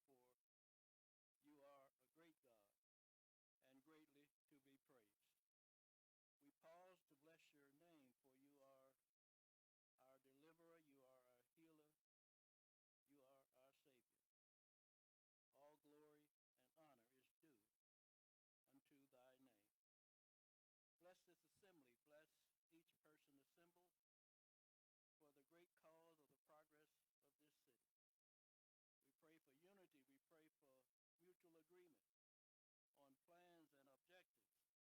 for you are a great God and greatly to be praised. We pause to bless your name, for you are our deliverer, you are our healer, you are our Savior. All glory and honor is due unto thy name. Bless this assembly, bless each person assembled for the great cause of the progress of this city. We pray for unity, we pray for mutual agreement on plans and objectives that point to a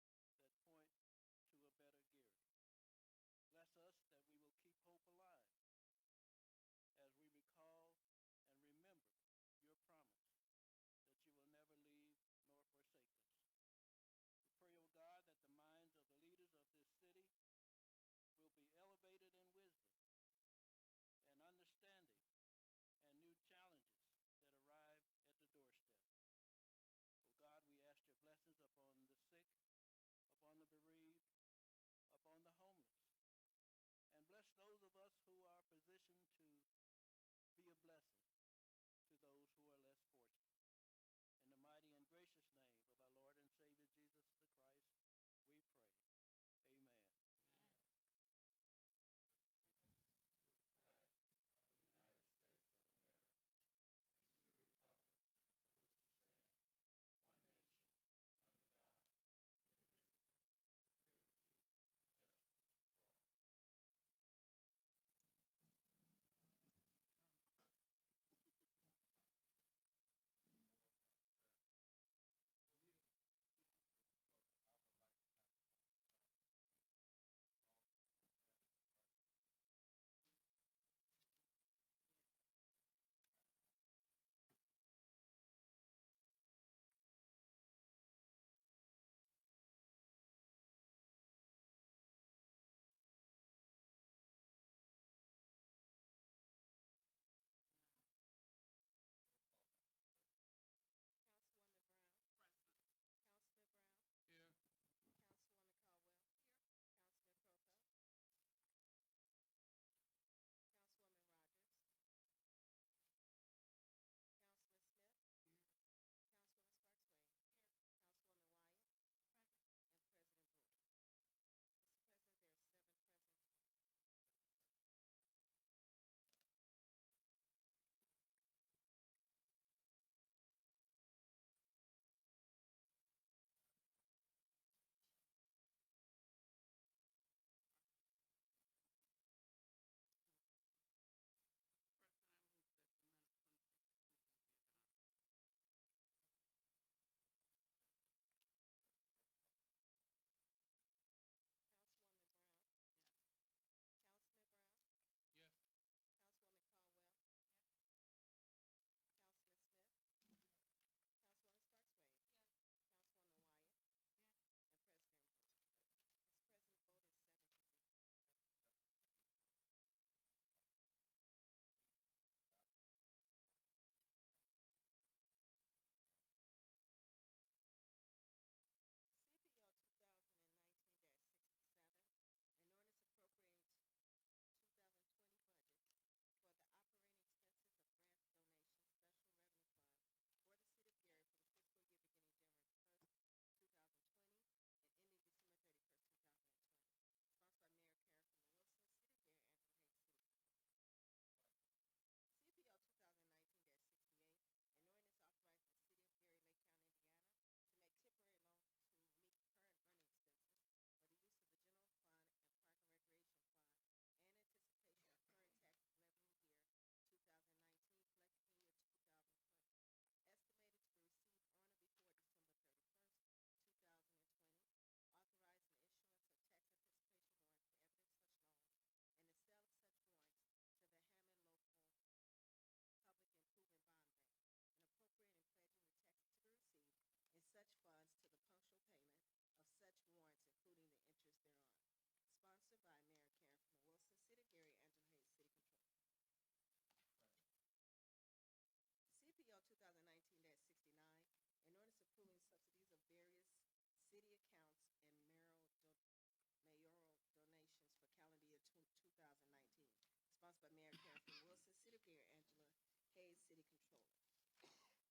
better Gary. Bless us that we will keep hope alive as we recall and remember your promise that you will never leave nor forsake us. We pray, O God, that the minds of the leaders of this city will be elevated in wisdom and understanding and new challenges that arrive at the doorstep. O God, we ask your blessings upon the sick, upon the bereaved, upon the homeless, and bless those of us who are positioned to be a blessing to those who are less fortunate. In the mighty and gracious name of our Lord and Savior Jesus the Christ, we pray. Amen. Councilwoman Brown. Present. Councilman Brown. Here. Councilwoman Caldwell. Here. Councilman Proto. Councilwoman Rogers. Councilman Smith. Here. Councilwoman Sparks Wayne. Here. Councilwoman Wyatt. Present. And President Bowie. Mr. President, there are 7 present. President, I move that the minutes from the previous meeting be adopted. Councilwoman Brown. Yes. Councilman Brown. Yes. Councilwoman Caldwell. Yes. Councilman Smith. Councilwoman Sparks Wade. Yes. Councilwoman Wyatt. Yes. And President Bowie. Mr. President, vote is 7-0. CPO 2019-67, an ordinance appropriating 2020 budget for the operating expenses of grants, donations, special revenue fund for the city of Gary for the fiscal year beginning January 1st, 2020 and ending December 31st, 2020. Sponsored by Mayor Karen Freeman Wilson, City of Gary, Angela Hayes, City Controller. CPO 2019-68, an ordinance authorizing the City of Gary, Lake County, Indiana, to make temporary loans to meet current running expenses for the use of the general fund and park and recreation fund and anticipation of current tax revenue year 2019 collecting year 2020. Estimated to be received on or before December 31st, 2020. Authorizing the issuance of tax anticipation warrants to evidence such loans and the sale of such warrants to the Hammond Local Public Improvement Bond Bank, and appropriating and pledging the taxes to be received in such funds to the punctual payment of such warrants, including the interest thereon. Sponsored by Mayor Karen Freeman Wilson, City of Gary, Angela Hayes, City Controller. CPO 2019-69, an ordinance approving subsidies of various city accounts and mayoral donations for calendar year 2019. Sponsored by Mayor Karen Freeman Wilson, City of Gary, Angela Hayes, City Controller.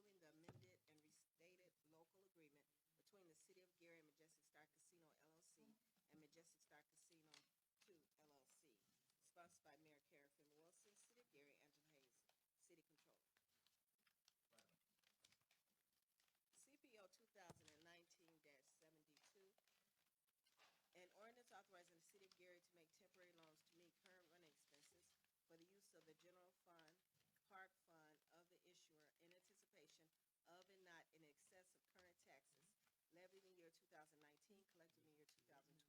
approving the amended and restated local agreement between the City of Gary and Majestic Star Casino LLC and Majestic Star Casino 2 LLC, sponsored by Mayor Karen Finn Wilson, City of Gary, Angela Hayes, City Controller. CPO 2019-72, an ordinance authorizing the City of Gary to make temporary loans to meet current running expenses for the use of the general fund, park fund of the issuer in anticipation of and not in excess of current taxes levied in the year 2019, collected in the year 2020.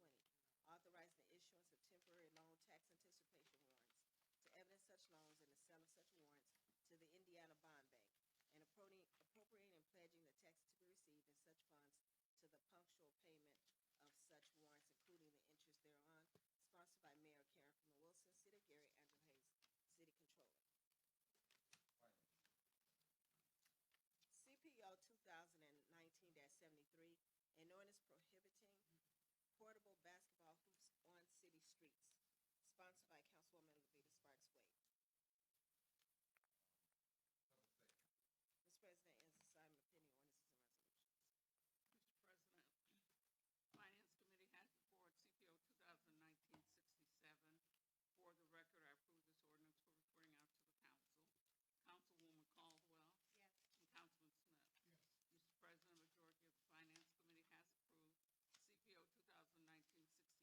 Authorizing the issuance of temporary loan tax anticipation warrants to evidence such loans and the sale of such warrants to the Indiana Bond Bank, and appropriating and pledging the tax to be received in such funds to the punctual payment of such warrants, including the interest thereon, sponsored by Mayor Karen Finn Wilson, City of Gary, Angela Hayes, City Controller. CPO 2019-73, an ordinance prohibiting portable basketball hoops on city streets, sponsored by Councilwoman Levita Sparks Wade. Mr. President, as assignment of pending ordinances and resolutions. Mr. President, Finance Committee has before it CPO 2019-67. For the record, I approve this ordinance for reporting out to the council. Councilwoman Caldwell. Yes. And Councilman Smith. Yes. Mr. President, a majority of the Finance Committee has approved CPO 2019-67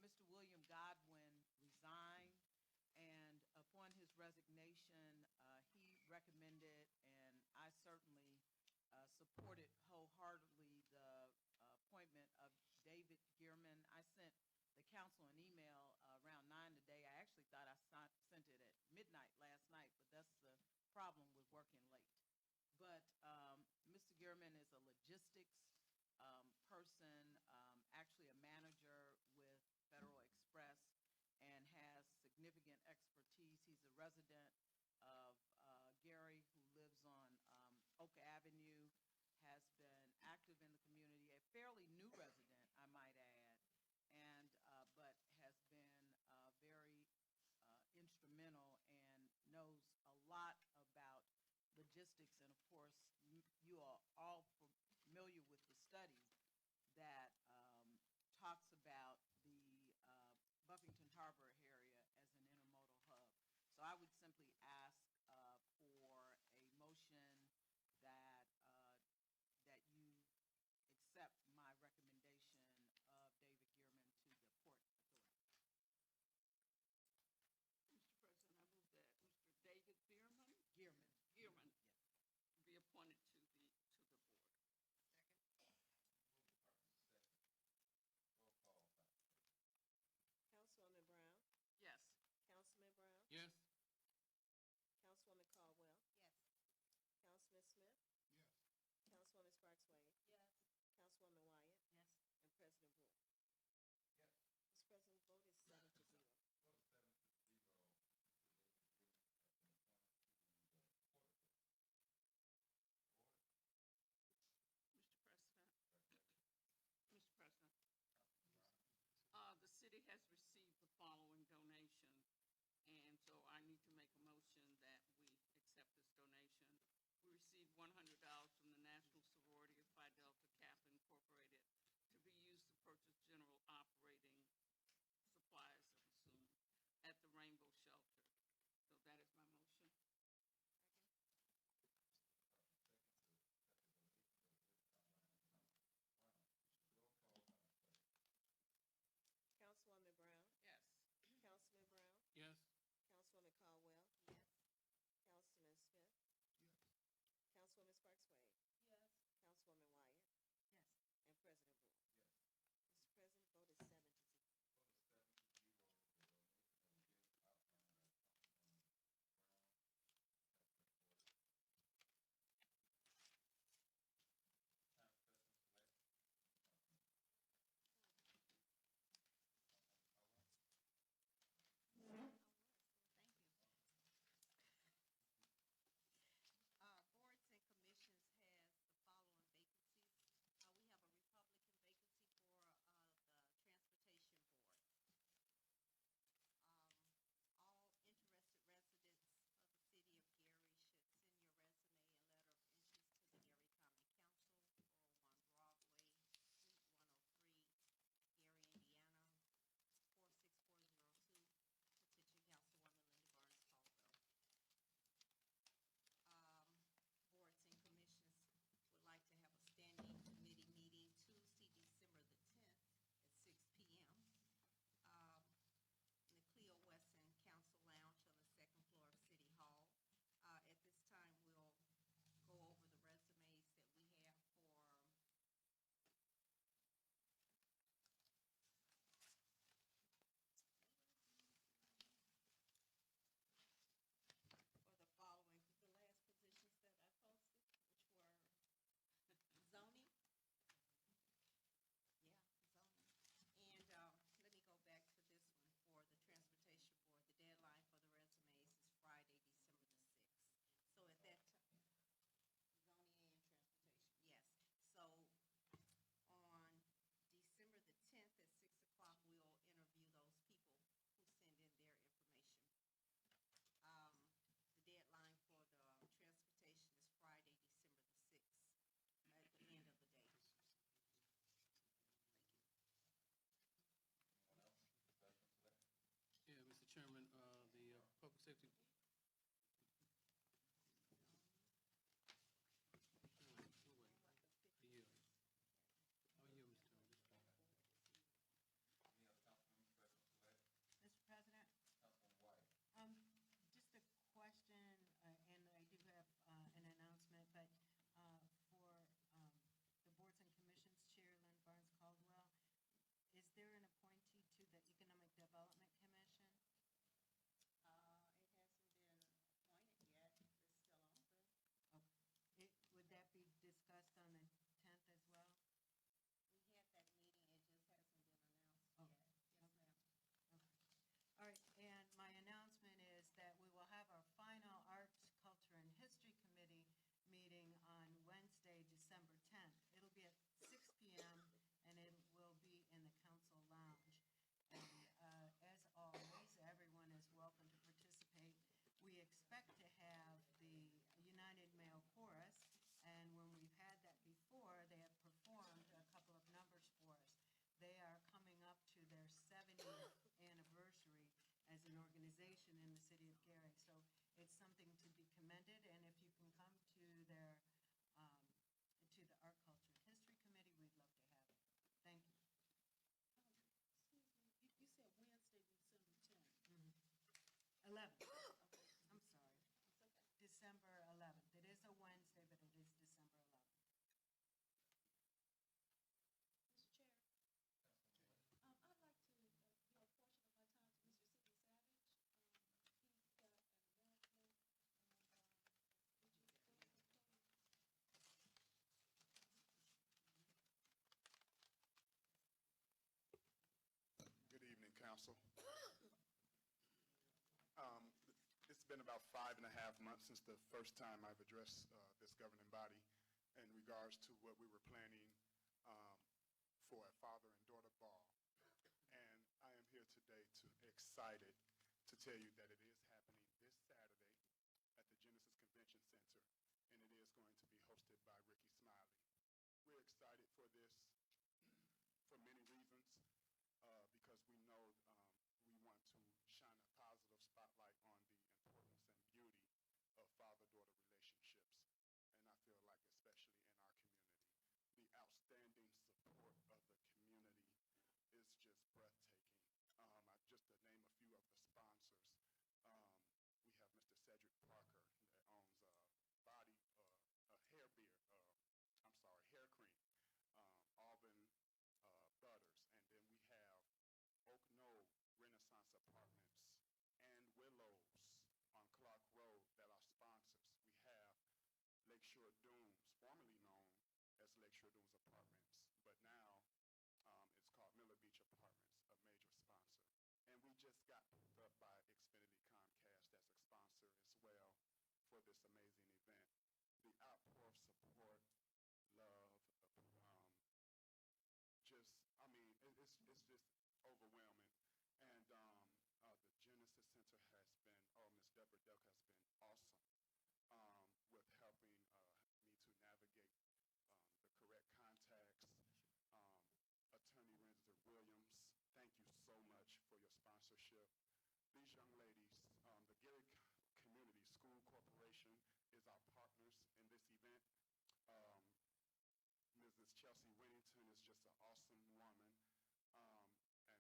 Mr. William Godwin resigned, and upon his resignation, he recommended, and I certainly supported wholeheartedly the appointment of David Gearman. I sent the council an email around 9 today. I actually thought I sent it at midnight last night, but that's the problem with working late. But Mr. Gearman is a logistics person, actually a manager with Federal Express, and has significant expertise. He's a resident of Gary who lives on Oak Avenue, has been active in the community, a fairly new resident, I might add, and but has been very instrumental and knows a lot about logistics. And of course, you are all familiar with the study that talks about the Buffington Harbor area as an intermodal hub. So I would simply ask for a motion that that you accept my recommendation of David Gearman to the Port Authority. Mr. President, I move that Mr. David Gearman Gearman. be appointed to the board. Councilwoman Brown, Yes. Councilman Brown, Yes. Councilwoman Caldwell, Yes. Councilman Smith, Yes. Councilwoman Sparks Wade, Yes. Councilwoman Wyatt, Yes. and President Bowie. Yes. Mr. President, vote is 7-0. Vote 7-0. Mr. President, the city has received the following donation, and so I need to make a motion that we accept this donation. We received $100 from the National Sorority of Phi Delta Kappa Incorporated to be used to purchase general operating supplies, I assume, at the Rainbow Shelter. So that is my motion. Councilwoman Brown, Yes. Councilman Brown, Yes. Councilwoman Caldwell, Yes. Councilman Smith, Yes. Councilwoman Sparks Wade, Yes. Councilwoman Wyatt, Yes. and President Bowie. Yes. Mr. President, vote is 7-0. Vote 7-0 for the donation of the gifts outlined by Councilwoman Brown. Time for president select. Thank you. Boards and commissions has it's something to be commended, and if you can come to their, um, to the Art, Culture, and History Committee, we'd love to have you. Thank you. Excuse me, you said Wednesday, December 10th. 11th, I'm sorry, It's okay. December 11th. It is a Wednesday, but it is December 11th. Mr. Chair, I'd like to give a portion of my time to Mr. Sidney Savage. He's got an announcement, and would you go ahead, please? Good evening, council. It's been about 5.5 months since the first time I've addressed this governing body in regards to what we were planning um, for a father and daughter ball. And I am here today excited to tell you that it is happening this Saturday at the Genesis Convention Center, and it is going to be hosted by Ricky Smiley. We're excited for this for many reasons. Because we know we want to shine a positive spotlight on the importance and beauty of father-daughter relationships. And I feel like especially in our community, the outstanding support of the community is just breathtaking. Just to name a few of the sponsors, we have Mr. Cedric Parker that owns hair beer, hair cream, Auburn Butters, and then we have Oak Knoll Renaissance Apartments and Willows on Clark Road that are sponsors. We have Lakeshore Dunes, formerly known as Lakeshore Dunes Apartments, but now it's called Miller Beach Apartments, a major sponsor. And we just got picked up by Xfinity Comcast as a sponsor as well for this amazing event. The outpour of support, love, it's just overwhelming. And the Genesis Center has been, Ms. Deborah Duck has been awesome with helping me to navigate the correct contacts. Attorney Renzer Williams, thank you so much for your sponsorship. These young ladies, the Gary Community School Corporation is our partners in this event. Mrs. Chelsea Winnington is just an awesome woman.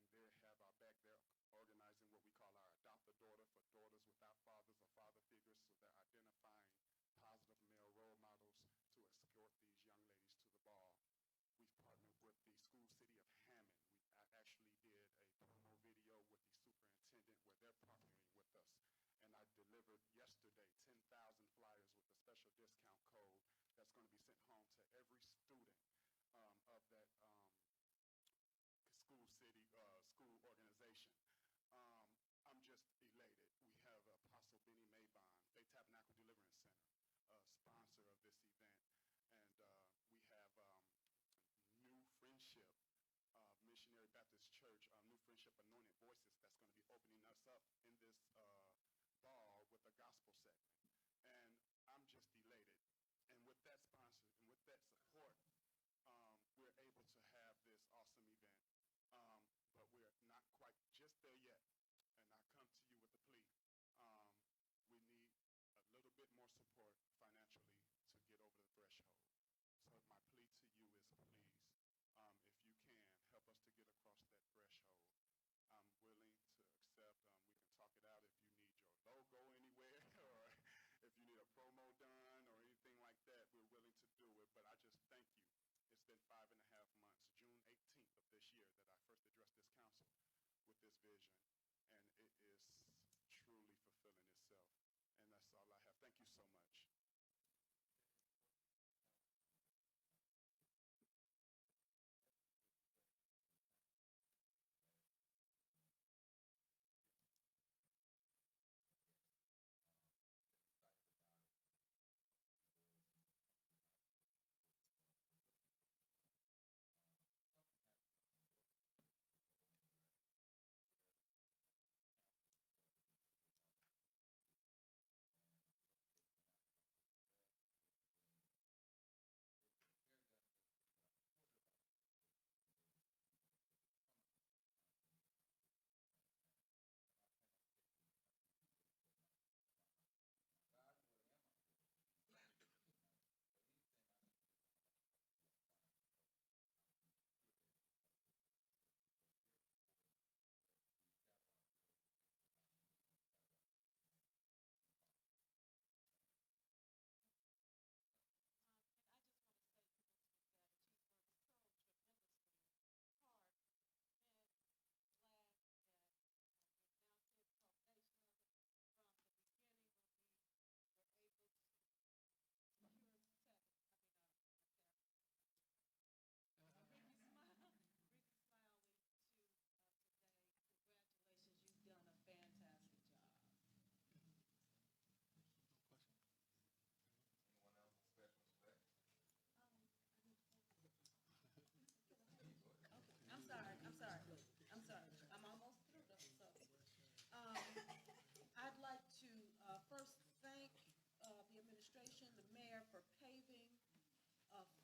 And they have our back there organizing what we call our Adopt a Daughter for daughters without fathers or father figures. So they're identifying positive male role models to escort these young ladies to the ball. We've partnered with the school city of Hammond. I actually did a promo video with the superintendent where they're partnering with us. And I delivered yesterday 10,000 flyers with a special discount code that's going to be sent home to every student of that school organization. I'm just elated. We have Apostle Benny Maybon, Faith Tabernacle Deliverance Center, sponsor of this event. And we have New Friendship, Missionary Baptist Church, New Friendship Anointed Voices that's going to be opening us up in this ball with a gospel segment. And I'm just elated. And with that sponsor and with that support, we're able to have this awesome event. But we're not quite just there yet. And I come to you with a plea. We need a little bit more support financially to get over the threshold. So my plea to you is please, if you can, help us to get across that threshold. I'm willing to accept, we can talk it out if you need your logo anywhere or if you need a promo done or anything like that, we're willing to do it. But I just thank you. It's been 5.5 months, June 18th of this year, that I first addressed this council with this vision. And it is truly fulfilling itself. And that's all I have. Thank you so much.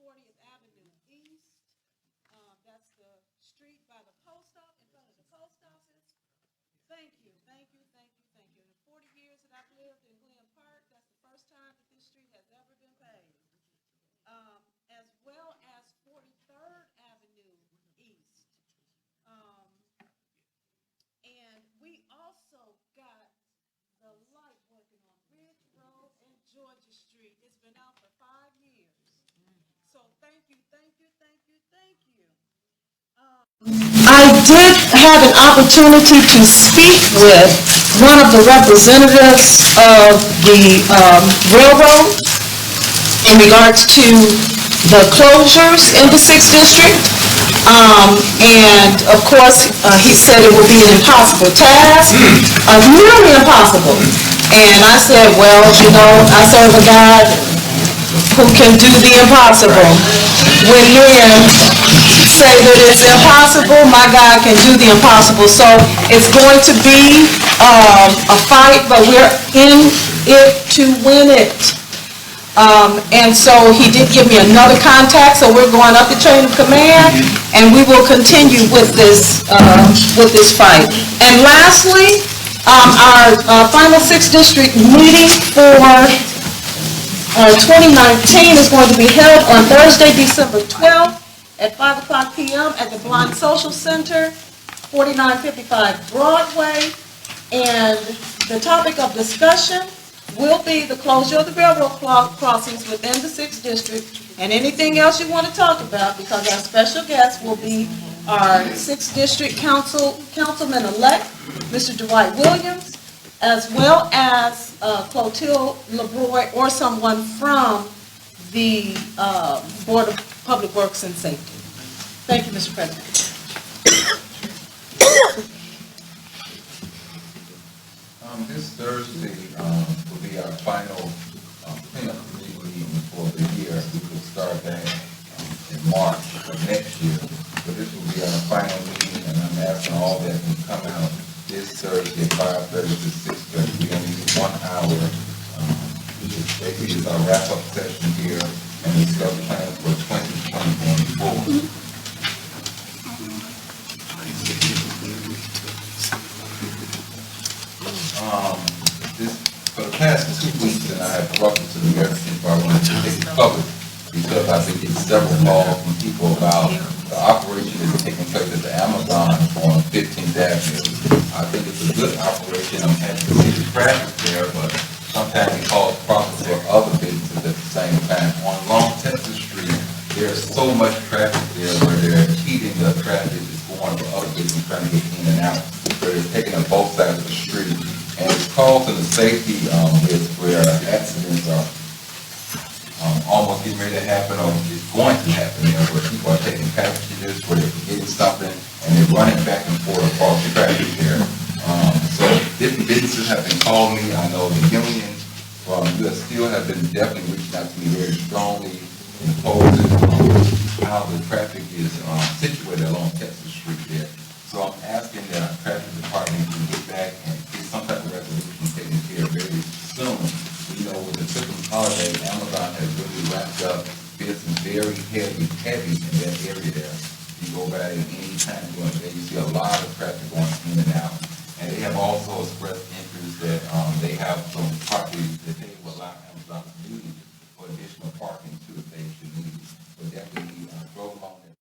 40th Avenue East. That's the street by the post office, in front of the post office. Thank you, thank you, thank you, thank you. In the 40 years that I've lived in Glen Park, that's the first time that this street has ever been paved. As well as 43rd Avenue East. And we also got the light working on Ridge Road and Georgia Street. It's been out for 5 years. So thank you, thank you, thank you, thank you. I did have an opportunity to speak with one of the representatives of the railroad in regards to the closures in the 6th District. And of course, he said it would be an impossible task, nearly impossible. And I said, well, you know, I serve a God who can do the impossible. When men say that it's impossible, my God can do the impossible. So it's going to be a fight, but we're in it to win it. And so he did give me another contact, so we're going up the chain of command, and we will continue with this fight. And lastly, our final 6th District meeting for 2019 is going to be held on Thursday, December 12th at 5:00 p.m. at the Blind Social Center, 4955 Broadway. And the topic of discussion will be the closure of the railroad crossings within the 6th District and anything else you want to talk about, because our special guest will be our 6th District Councilman-elect, Mr. Dwight Williams, as well as Clotilde LeBroy or someone from the Board of Public Works and Safety. Thank you, Mr. President. This Thursday will be our final cleanup meeting for the year. We will start that in March of next year. But this will be our final meeting, and I'm asking all that can come out this Thursday, 5:30 to 6:30. We only need 1 hour. Which is basically our wrap-up session here, and discuss plans for 2024. For the past 2 weeks, and I have brought it to the American Chamber, I wanted to take it public because I've been getting several calls from people about the operation that's taking place at the Amazon on 15th Avenue. I think it's a good operation. I'm happy to see the traffic there, but sometimes it causes problems for other businesses at the same time. On Long Texas Street, there's so much traffic there where they're heating the traffic that's going for other businesses trying to get in and out. So they're taking up both sides of the street. And it's causing the safety risk where accidents are almost getting ready to happen or it's going to happen there, where people are taking packages, where they're forgetting something, and they're running back and forth across the traffic there. So different businesses have been calling me. I know the union from U.S. Steel have been definitely reaching out to me very strongly in opposing how the traffic is situated along Texas Street there. So I'm asking that our traffic department can get back and get some type of resolution taken care of very soon. You know, with the Christmas holiday, Amazon has really wrapped up business very heavy in that area there. You go by there any time during the day, you see a lot of traffic going in and out. And they have also expressed interest that they have some properties that they will allow Amazon to use for additional parking too if they should need it. But definitely drove along that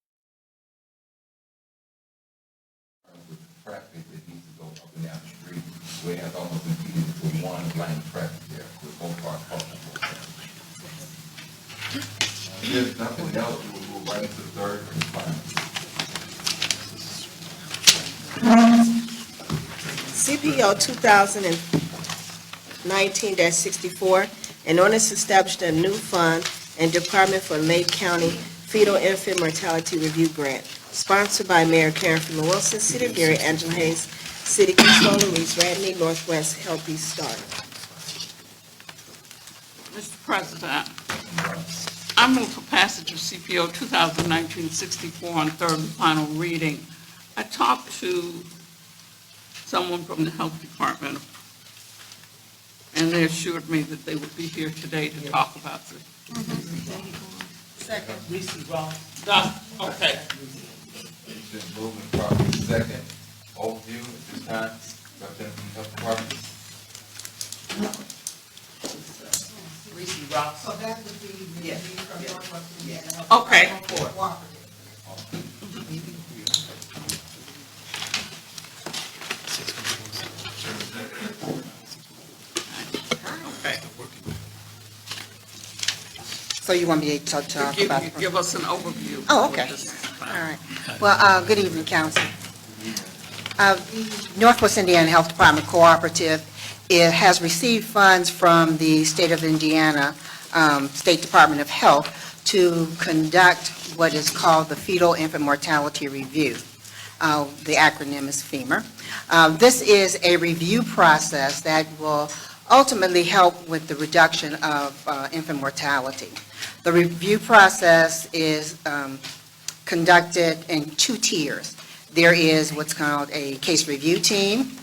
with the traffic that needs to go up and down the street, where it has almost impeded to one lane traffic there with both cars parking. If there's nothing else, we'll move right into the third and final. CPO 2019-64, an ordinance established a new fund and department for Lake County Fetal Infant Mortality Review Grant, sponsored by Mayor Karen Freeman Wilson, City of Gary, Angela Hayes, City Controller Reese Radney, Northwest Healthy Start. Mr. President, I move for passage of CPO 2019-64 on third and final reading. I talked to someone from the Health Department, and they assured me that they would be here today to talk about this. Second. Reese Ross. Okay. It's been moved and properly second. Overview at this time, representative from the health department. Reese Ross. So that would be Yes. from Northwest Indiana Health Okay. Department Cooperative. Okay. So you want me to talk about? Give us an overview. Oh, okay. All right. Well, good evening, council. Northwest Indiana Health Department Cooperative has received funds from the state of Indiana, State Department of Health, to conduct what is called the Fetal Infant Mortality Review. The acronym is FEMR. This is a review process that will ultimately help with the reduction of infant mortality. The review process is conducted in 2 tiers. There is what's called a case review team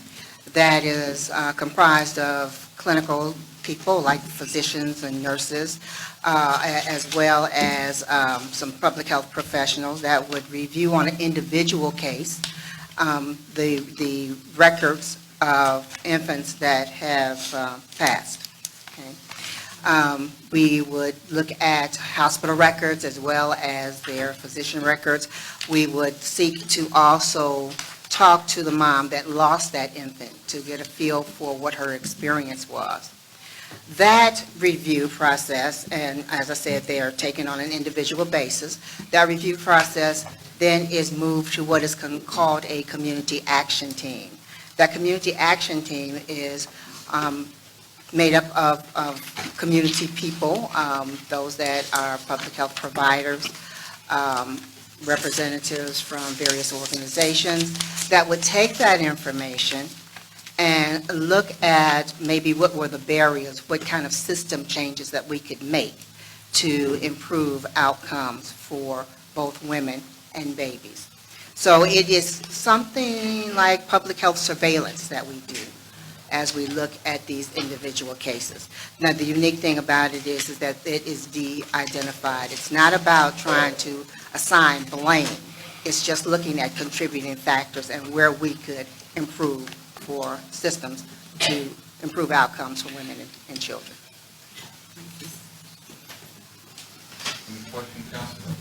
that is comprised of clinical people like physicians and nurses, as well as some public health professionals that would review on an individual case the records of infants that have passed. Okay. We would look at hospital records as well as their physician records. We would seek to also talk to the mom that lost that infant to get a feel for what her experience was. That review process, and as I said, they are taken on an individual basis, that review process then is moved to what is called a community action team. That community action team is made up of community people, those that are public health providers, representatives from various organizations that would take that information and look at maybe what were the barriers, what kind of system changes that we could make to improve outcomes for both women and babies. So it is something like public health surveillance that we do as we look at these individual cases. Now, the unique thing about it is that it is de-identified. It's not about trying to assign blame. It's just looking at contributing factors and where we could improve for systems to improve outcomes for women and children. Any questions, Councilman?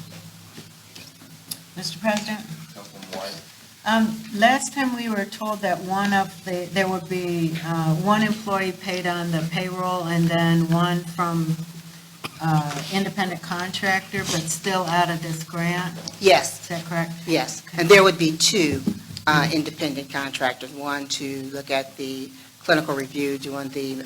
Mr. President, Councilman White? last time we were told that there would be one employee paid on the payroll and then one from independent contractor, but still out of this grant. Yes, Is that correct? yes. And there would be 2 independent contractors, one to look at the clinical review, doing the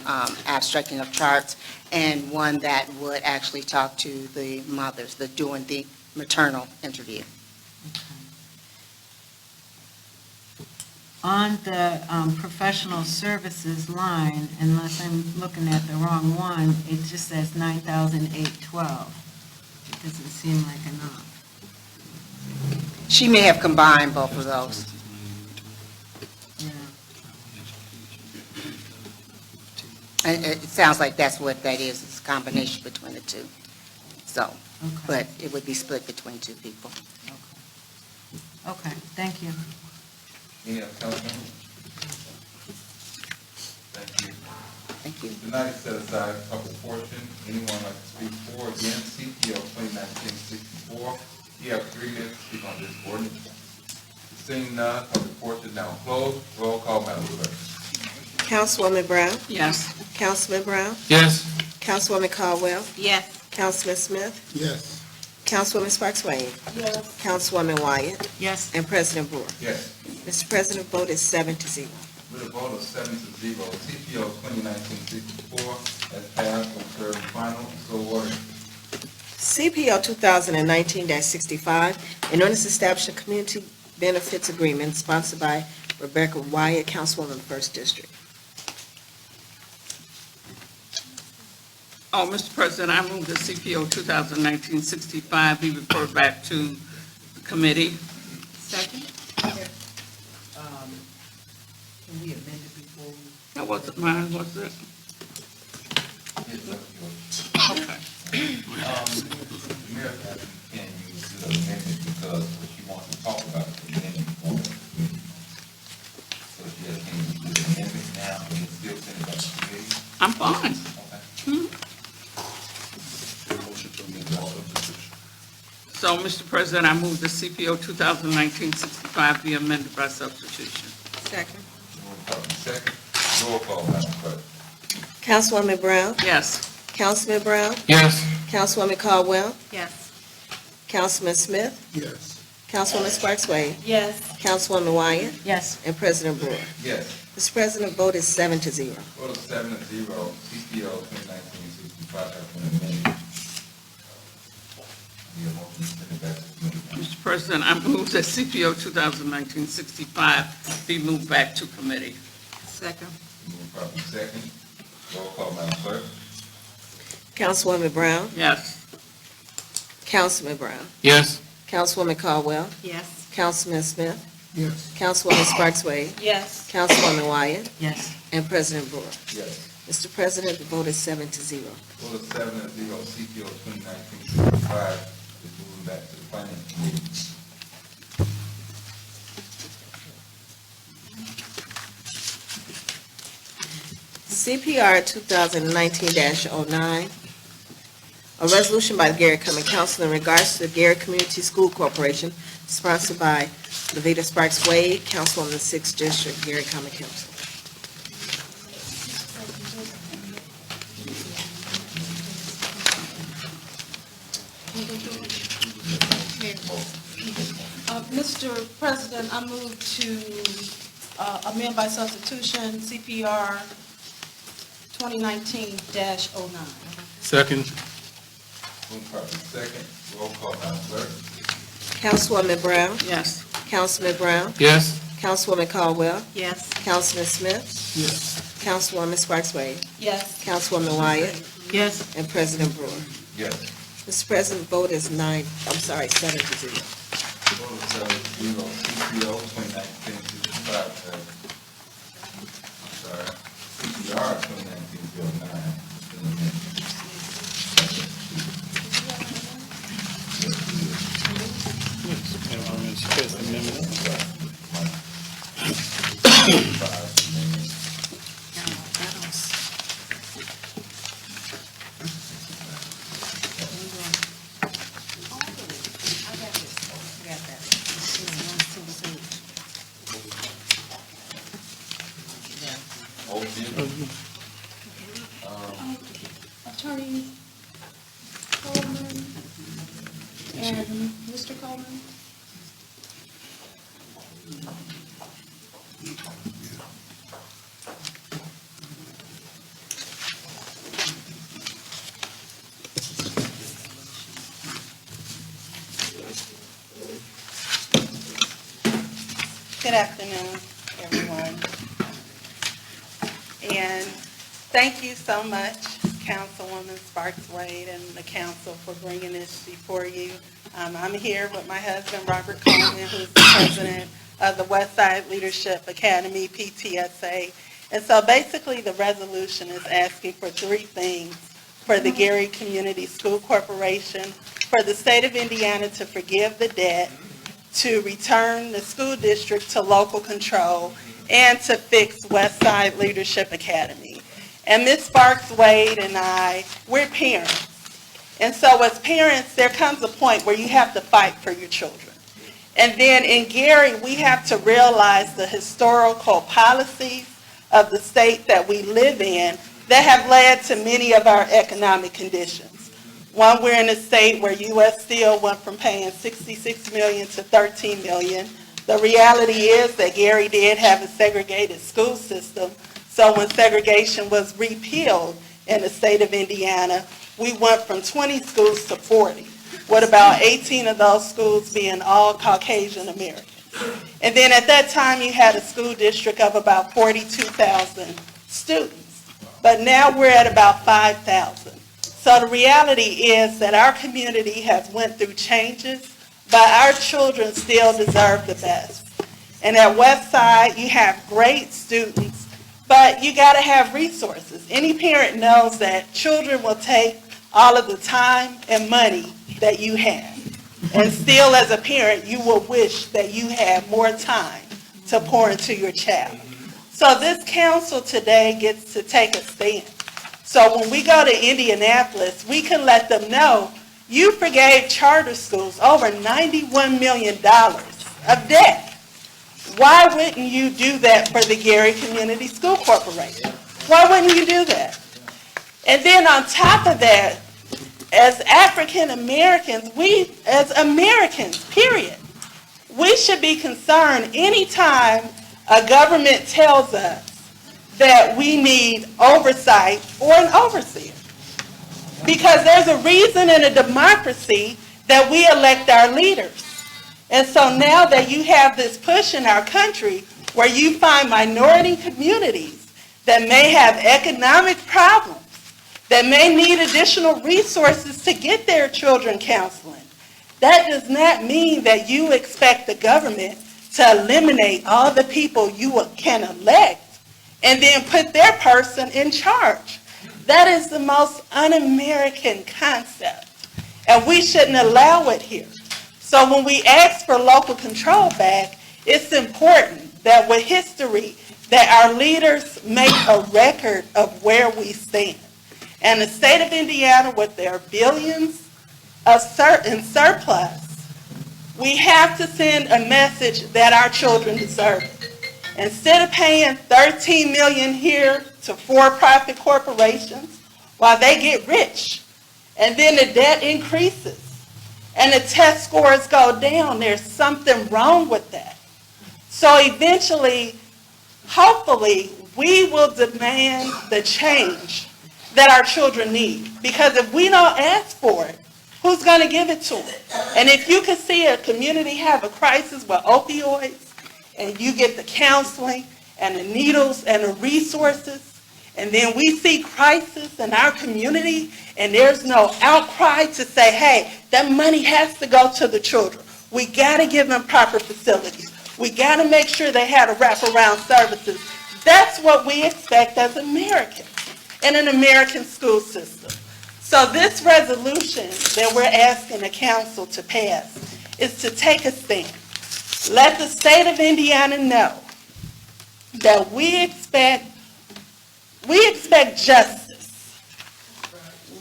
abstracting of charts, and one that would actually talk to the mothers, doing the maternal interview. On the professional services line, unless I'm looking at the wrong one, it just says $9,812. It doesn't seem like enough. She may have combined both of those. Yeah. And it sounds like that's what that is, it's a combination between the 2. So, Okay. but it would be split between 2 people. Okay, thank you. Any other councilman? Thank you. Thank you. Tonight is set aside public portion. Anyone like to speak for or against CPO 2019-64? You have 3 minutes to speak on this ordinance. Seeing none, public portion now closed. Roll call, Madam Clerk. Councilwoman Brown? Yes. Councilman Brown? Yes. Councilwoman Caldwell? Yes. Councilman Smith? Yes. Councilwoman Sparks Wayne? Yes. Councilwoman Wyatt? Yes. And President Brewer. Yes. Mr. President, vote is 7-0. With a vote of 7-0, CPO 2019-64 has passed on third and final, so ordered. CPO 2019-65, an ordinance establishing a community benefits agreement sponsored by Rebecca Wyatt, Councilwoman, 1st District. Oh, Mr. President, I move that CPO 2019-65 be referred back to the committee. Second? Can we amend it before we? That wasn't mine, was it? It's up to you. Okay. Mayor Mayor, can you do the amendment because what she wants to talk about is the amendment for the committee. So she has, can you do the amendment now and then still send it back to the committee? I'm fine. Okay. Motion to amend by substitution. So, Mr. President, I move the CPO 2019-65 be amended by substitution. Second. Moved properly second. Roll call, Madam Clerk. Councilwoman Brown? Yes. Councilman Brown? Yes. Councilwoman Caldwell? Yes. Councilman Smith? Yes. Councilwoman Sparks Wade? Yes. Councilwoman Wyatt? Yes. And President Brewer. Yes. Mr. President, vote is 7-0. Vote of 7-0, CPO 2019-65 has been amended. Need a motion to send it back to the committee. Mr. President, I move that CPO 2019-65 be moved back to committee. Second. Moved properly second. Roll call, Madam Clerk. Councilwoman Brown? Yes. Councilman Brown? Yes. Councilwoman Caldwell? Yes. Councilman Smith? Yes. Councilwoman Sparks Wade? Yes. Councilwoman Wyatt? Yes. And President Brewer. Yes. Mr. President, the vote is 7-0. Vote of 7-0, CPO 2019-65 is moving back to the finance committee. CPR 2019-09, a resolution by the Gary County Council in regards to the Gary Community School Corporation, sponsored by Levita Sparks Wade, Councilwoman of the 6th District, Gary County Council. Mr. President, I move to amend by substitution CPR 2019-09. Second. Moved properly second. Roll call, Madam Clerk. Councilwoman Brown? Yes. Councilman Brown? Yes. Councilwoman Caldwell? Yes. Councilman Smith? Yes. Councilwoman Sparks Wade? Yes. Councilwoman Wyatt? Yes. And President Brewer. Yes. Mr. President, vote is 7-0. Vote of 7-0, CPO 2019-65 CPR 2019-09 has been amended. Attorney Coleman and Mr. Coleman? Good afternoon, everyone. And thank you so much, Councilwoman Sparks Wade and the council for bringing this before you. I'm here with my husband, Robert Coleman, who's the president of the Westside Leadership Academy, PTSA. And so basically, the resolution is asking for three things for the Gary Community School Corporation, for the state of Indiana to forgive the debt, to return the school district to local control, and to fix Westside Leadership Academy. And Ms. Sparks Wade and I, we're parents. And so as parents, there comes a point where you have to fight for your children. And then in Gary, we have to realize the historical policies of the state that we live in that have led to many of our economic conditions. One, we're in a state where U.S. Steel went from paying $66 million to $13 million. The reality is that Gary did have a segregated school system. So when segregation was repealed in the state of Indiana, we went from 20 schools to 40, with about 18 of those schools being all Caucasian Americans. And then at that time, you had a school district of about 42,000 students. But now we're at about 5,000. So the reality is that our community has went through changes, but our children still deserve the best. And at Westside, you have great students, but you got to have resources. Any parent knows that children will take all of the time and money that you have. And still, as a parent, you will wish that you had more time to pour into your child. So this council today gets to take a stand. So when we go to Indianapolis, we can let them know you forgave charter schools over $91 million of debt. Why wouldn't you do that for the Gary Community School Corporation? Why wouldn't you do that? And then on top of that, as African Americans, we, as Americans, period, we should be concerned anytime a government tells us that we need oversight or an overseer. Because there's a reason in a democracy that we elect our leaders. And so now that you have this push in our country where you find minority communities that may have economic problems, that may need additional resources to get their children counseling, that does not mean that you expect the government to eliminate all the people you can elect and then put their person in charge. That is the most un-American concept, and we shouldn't allow it here. So when we ask for local control back, it's important that with history, that our leaders make a record of where we stand. And the state of Indiana, with their billions of in surplus, we have to send a message that our children deserve it. Instead of paying $13 million here to for-profit corporations while they get rich, and then the debt increases, and the test scores go down, there's something wrong with that. So eventually, hopefully, we will demand the change that our children need. Because if we don't ask for it, who's going to give it to them? And if you can see a community have a crisis with opioids, and you get the counseling and the needles and the resources, and then we see crisis in our community, and there's no outcry to say, hey, that money has to go to the children. We got to give them proper facilities. We got to make sure they have wraparound services. That's what we expect as Americans in an American school system. So this resolution that we're asking the council to pass is to take a stand. Let the state of Indiana know that we expect justice.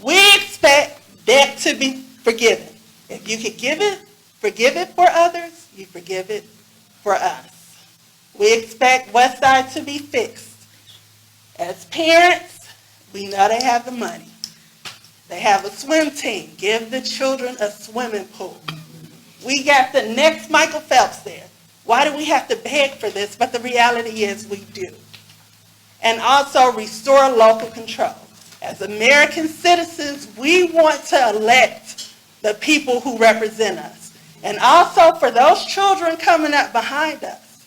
We expect debt to be forgiven. If you could forgive it for others, you forgive it for us. We expect Westside to be fixed. As parents, we know they have the money. They have a swim team. Give the children a swimming pool. We got the next Michael Phelps there. Why do we have to beg for this? But the reality is we do. And also restore local control. As American citizens, we want to elect the people who represent us. And also for those children coming up behind us,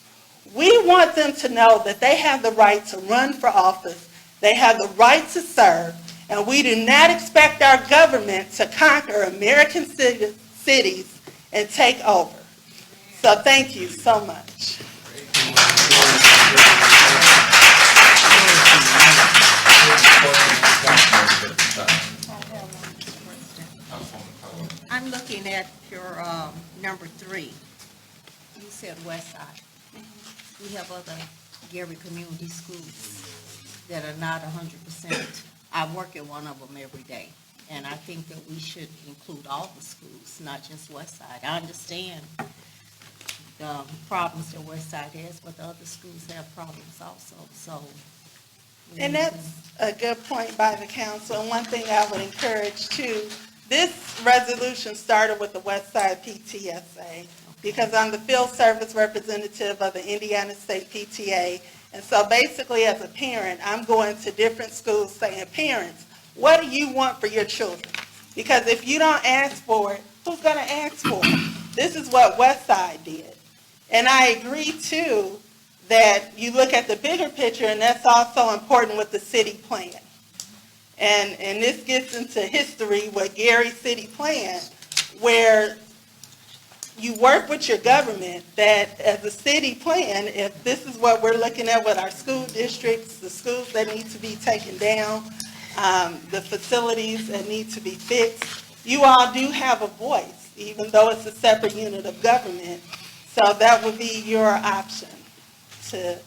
we want them to know that they have the right to run for office. They have the right to serve. And we do not expect our government to conquer American cities and take over. So thank you so much. I'm looking at your number 3. You said West Side. We have other Gary community schools that are not 100%. I work at one of them every day, and I think that we should include all the schools, not just West Side. I understand the problems that West Side has, but the other schools have problems also. So, And that's a good point by the council. And one thing I would encourage too, this resolution started with the West Side PTSA because I'm the field service representative of the Indiana State PTA. And so basically as a parent, I'm going to different schools saying, parents, what do you want for your children? Because if you don't ask for it, who's going to ask for it? This is what West Side did. And I agree too that you look at the bigger picture, and that's also important with the city plan. And this gets into history with Gary City Plan, where you work with your government that as a city plan, if this is what we're looking at with our school districts, the schools that need to be taken down, the facilities that need to be fixed, you all do have a voice, even though it's a separate unit of government. So that would be your option to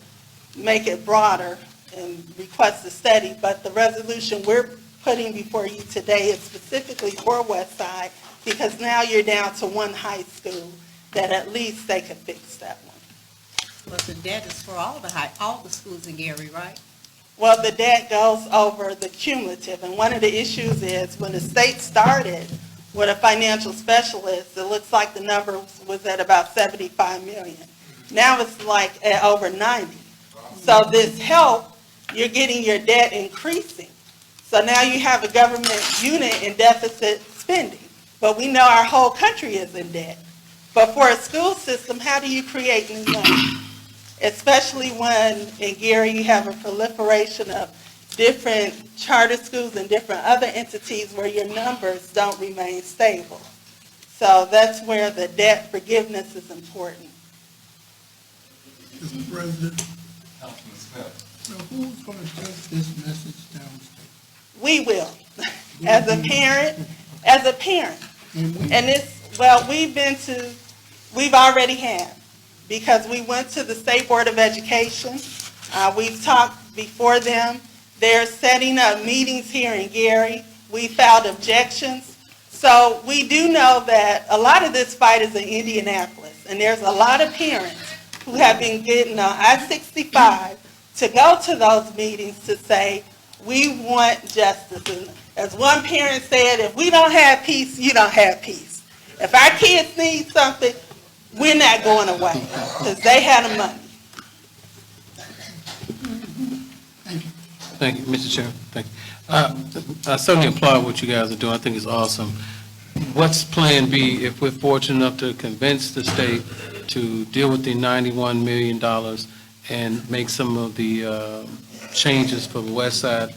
make it broader and request a study. But the resolution we're putting before you today is specifically for West Side, because now you're down to one high school that at least they could fix that one. But the debt is for all the schools in Gary, right? Well, the debt goes over the cumulative, and one of the issues is when the state started with a financial specialist, it looks like the number was at about 75 million. Now it's like at over 90. So this help, you're getting your debt increasing. So now you have a government unit in deficit spending, but we know our whole country is in debt. But for a school system, how do you create new money? Especially when in Gary you have a proliferation of different charter schools and different other entities where your numbers don't remain stable. So that's where the debt forgiveness is important. Mr. President, Councilman Smith. so who's going to take this message downstate? We will, as a parent. And we, we've already had, because we went to the State Board of Education. We've talked before them. They're setting up meetings here in Gary. We filed objections. So we do know that a lot of this fight is in Indianapolis, and there's a lot of parents who have been getting on I-65 to go to those meetings to say, we want justice. And as one parent said, if we don't have peace, you don't have peace. If our kids need something, we're not going away, because they had the money. Thank you, Mr. Chairman. Thank you. I certainly applaud what you guys are doing. I think it's awesome. What's Plan B if we're fortunate enough to convince the state to deal with the $91 million and make some of the changes for the West Side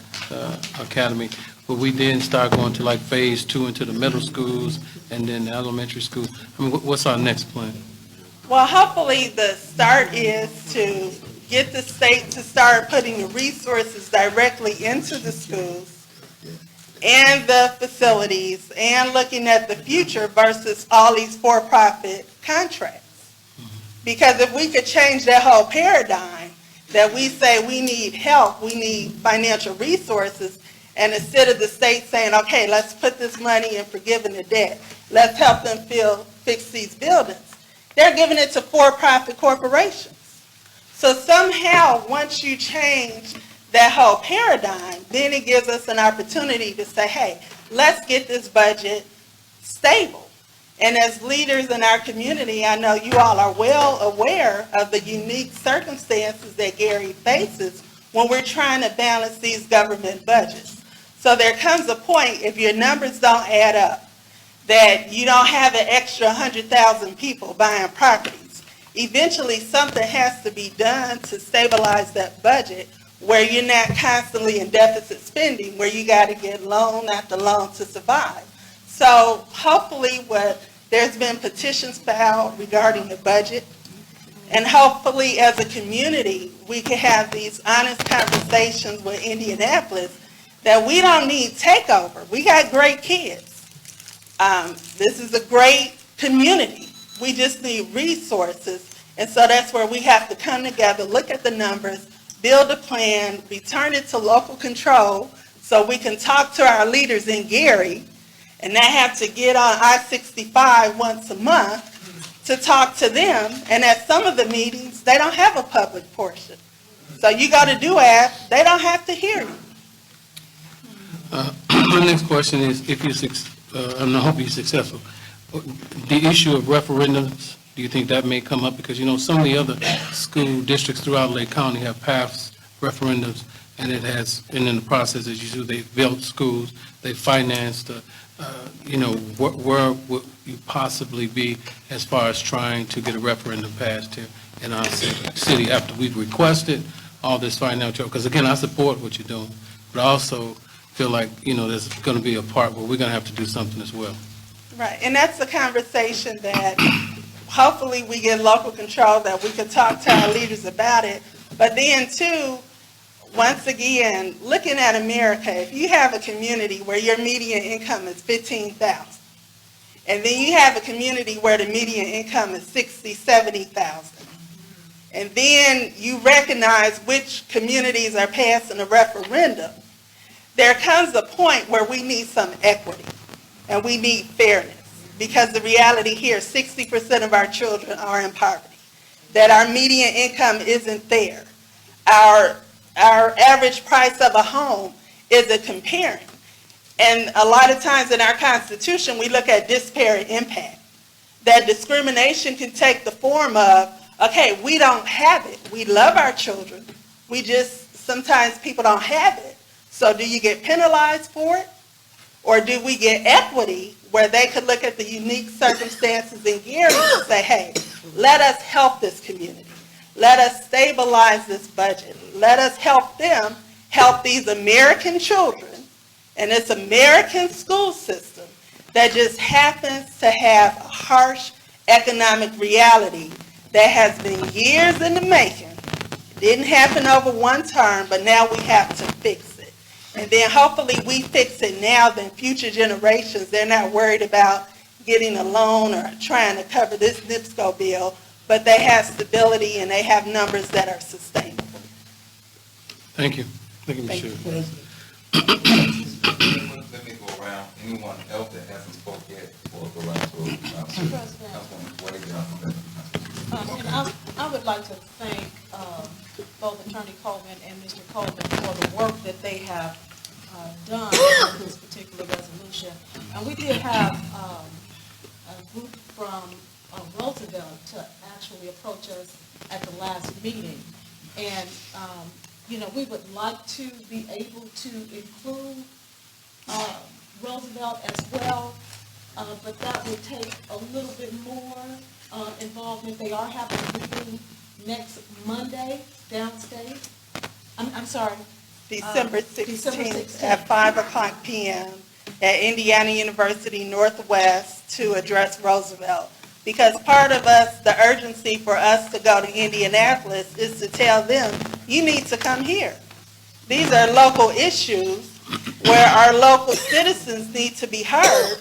Academy? But we then start going to like phase 2 into the middle schools and then the elementary schools. I mean, what's our next plan? Well, hopefully the start is to get the state to start putting the resources directly into the schools and the facilities and looking at the future versus all these for-profit contracts. Because if we could change that whole paradigm, that we say we need help, we need financial resources, and instead of the state saying, okay, let's put this money in forgiving the debt, let's help them fix these buildings, they're giving it to for-profit corporations. So somehow, once you change that whole paradigm, then it gives us an opportunity to say, hey, let's get this budget stable. And as leaders in our community, I know you all are well aware of the unique circumstances that Gary faces when we're trying to balance these government budgets. So there comes a point, if your numbers don't add up, that you don't have an extra 100,000 people buying properties. Eventually, something has to be done to stabilize that budget where you're not constantly in deficit spending, where you got to get loan after loan to survive. So hopefully there's been petitions filed regarding the budget, and hopefully as a community, we can have these honest conversations with Indianapolis that we don't need takeover. We got great kids. This is a great community. We just need resources. And so that's where we have to come together, look at the numbers, build a plan, return it to local control so we can talk to our leaders in Gary and not have to get on I-65 once a month to talk to them. And at some of the meetings, they don't have a public portion. So you go to DUAP, they don't have to hear you. My next question is, if you're, and I hope you're successful, the issue of referendums, do you think that may come up? Because, you know, some of the other school districts throughout Lake County have passed referendums, and it has, and in the process, as you do, they've built schools, they financed, you know, where would you possibly be as far as trying to get a referendum passed here in our city after we've requested all this financial? Because, again, I support what you're doing, but I also feel like, you know, there's going to be a part where we're going to have to do something as well. Right, and that's a conversation that hopefully we get local control, that we can talk to our leaders about it. But then, too, once again, looking at America, if you have a community where your median income is $15,000, and then you have a community where the median income is $60,000, $70,000, and then you recognize which communities are passing a referendum, there comes a point where we need some equity and we need fairness, because the reality here, 60% of our children are in poverty, that our median income isn't there. Our average price of a home isn't comparing. And a lot of times in our Constitution, we look at disparate impact. That discrimination can take the form of, okay, we don't have it. We love our children. We just, sometimes people don't have it. So do you get penalized for it? Or do we get equity where they could look at the unique circumstances in Gary and say, hey, let us help this community. Let us stabilize this budget. Let us help them help these American children and this American school system that just happens to have a harsh economic reality that has been years in the making. It didn't happen over one term, but now we have to fix it. And then hopefully we fix it now, then future generations, they're not worried about getting a loan or trying to cover this NIPSCO bill, but they have stability and they have numbers that are sustainable. Thank you. Thank you, Thank Ms. you. Sherry. Let me go around, anyone else that hasn't spoke yet, or go around to Councilwoman Wade, And I would like to thank both Attorney Coleman and Mr. Coleman for the work that they have done on this particular resolution. And we did have a group from Roosevelt to actually approach us at the last meeting. And, you know, we would like to be able to include Roosevelt as well, but that would take a little bit more involvement. They are having a meeting next Monday downstate. I'm sorry. December December 16th at 5:00 p.m. at Indiana University Northwest to address Roosevelt. Because part of us, the urgency for us to go to Indianapolis is to tell them, you need to come here. These are local issues where our local citizens need to be heard.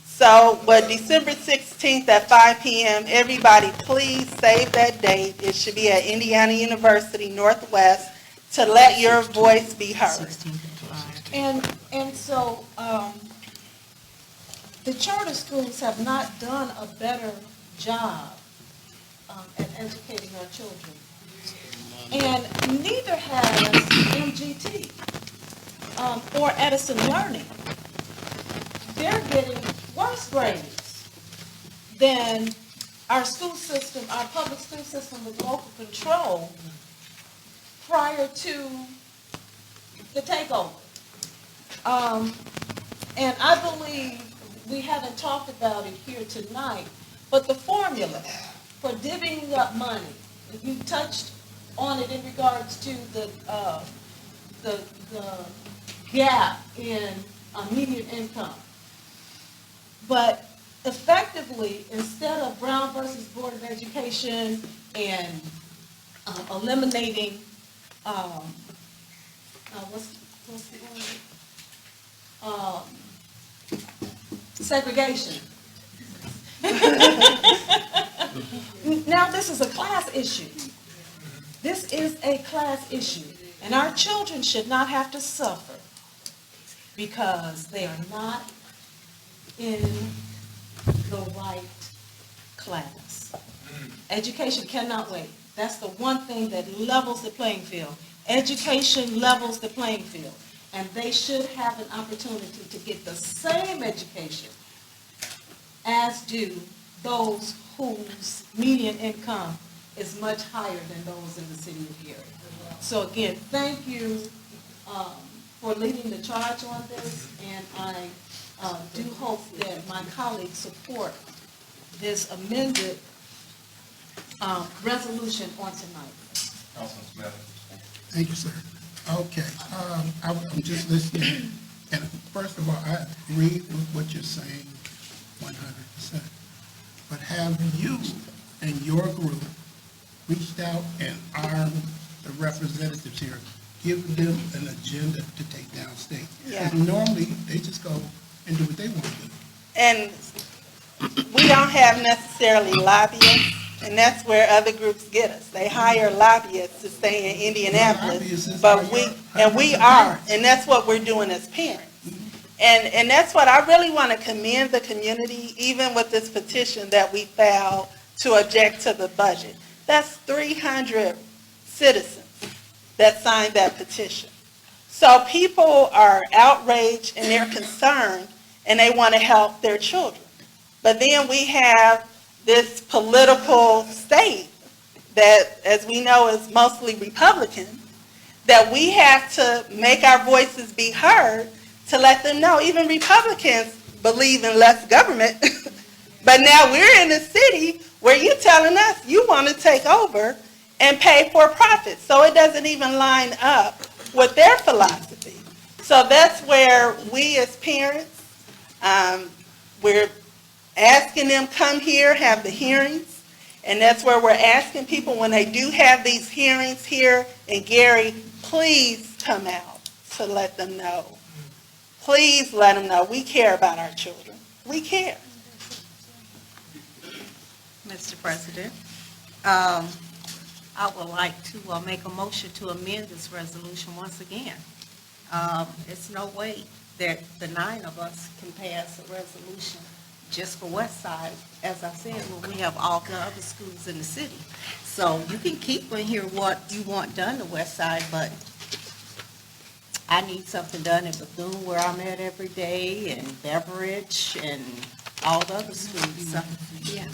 So, December 16th at 5 p.m., everybody please save that date. It should be at Indiana University Northwest to let your voice be heard. And so the charter schools have not done a better job at educating our children. And neither has MGT or Edison Learning. They're getting worse grades than our school system, our public school system with local control prior to the takeover. And I believe, we haven't talked about it here tonight, but the formula for divvying up money, you touched on it in regards to the gap in median income. But effectively, instead of Brown versus Board of Education and eliminating, what's the word? Segregation. Now, this is a class issue. This is a class issue. And our children should not have to suffer because they are not in the right class. Education cannot wait. That's the one thing that levels the playing field. Education levels the playing field. And they should have an opportunity to get the same education as do those whose median income is much higher than those in the city of Gary. So again, thank you for leading the charge on this, and I do hope that my colleagues support this amended resolution on tonight. Councilman Smith. Thank you, sir. Okay, I'm just listening, and first of all, I agree with what you're saying 100%. But have you and your group reached out and armed the representatives here give them an agenda to take downstate. Yeah. And normally, they just go and do what they want to do. And we don't have necessarily lobbyists, and that's where other groups get us. They hire lobbyists to stay in Indianapolis, Lobbyists but are we are, and that's what we're doing as parents. And that's what I really want to commend the community, even with this petition that we filed to object to the budget. That's 300 citizens that signed that petition. So people are outraged and they're concerned, and they want to help their children. But then we have this political state that, as we know, is mostly Republican, that we have to make our voices be heard to let them know. Even Republicans believe in less government, but now we're in a city where you're telling us you want to take over and pay for profit. So it doesn't even line up with their philosophy. So that's where we as parents, we're asking them come here, have the hearings, and that's where we're asking people when they do have these hearings here in Gary, please come out to let them know. Please let them know we care about our children. We care. Mr. President, I would like to make a motion to amend this resolution once again. It's no way that the 9 of us can pass a resolution just for West Side, as I said, when we have all the other schools in the city. So you can keep in here what you want done to West Side, but I need something done in Bethune, where I'm at every day, and Beveridge, and all the other schools. So, yeah.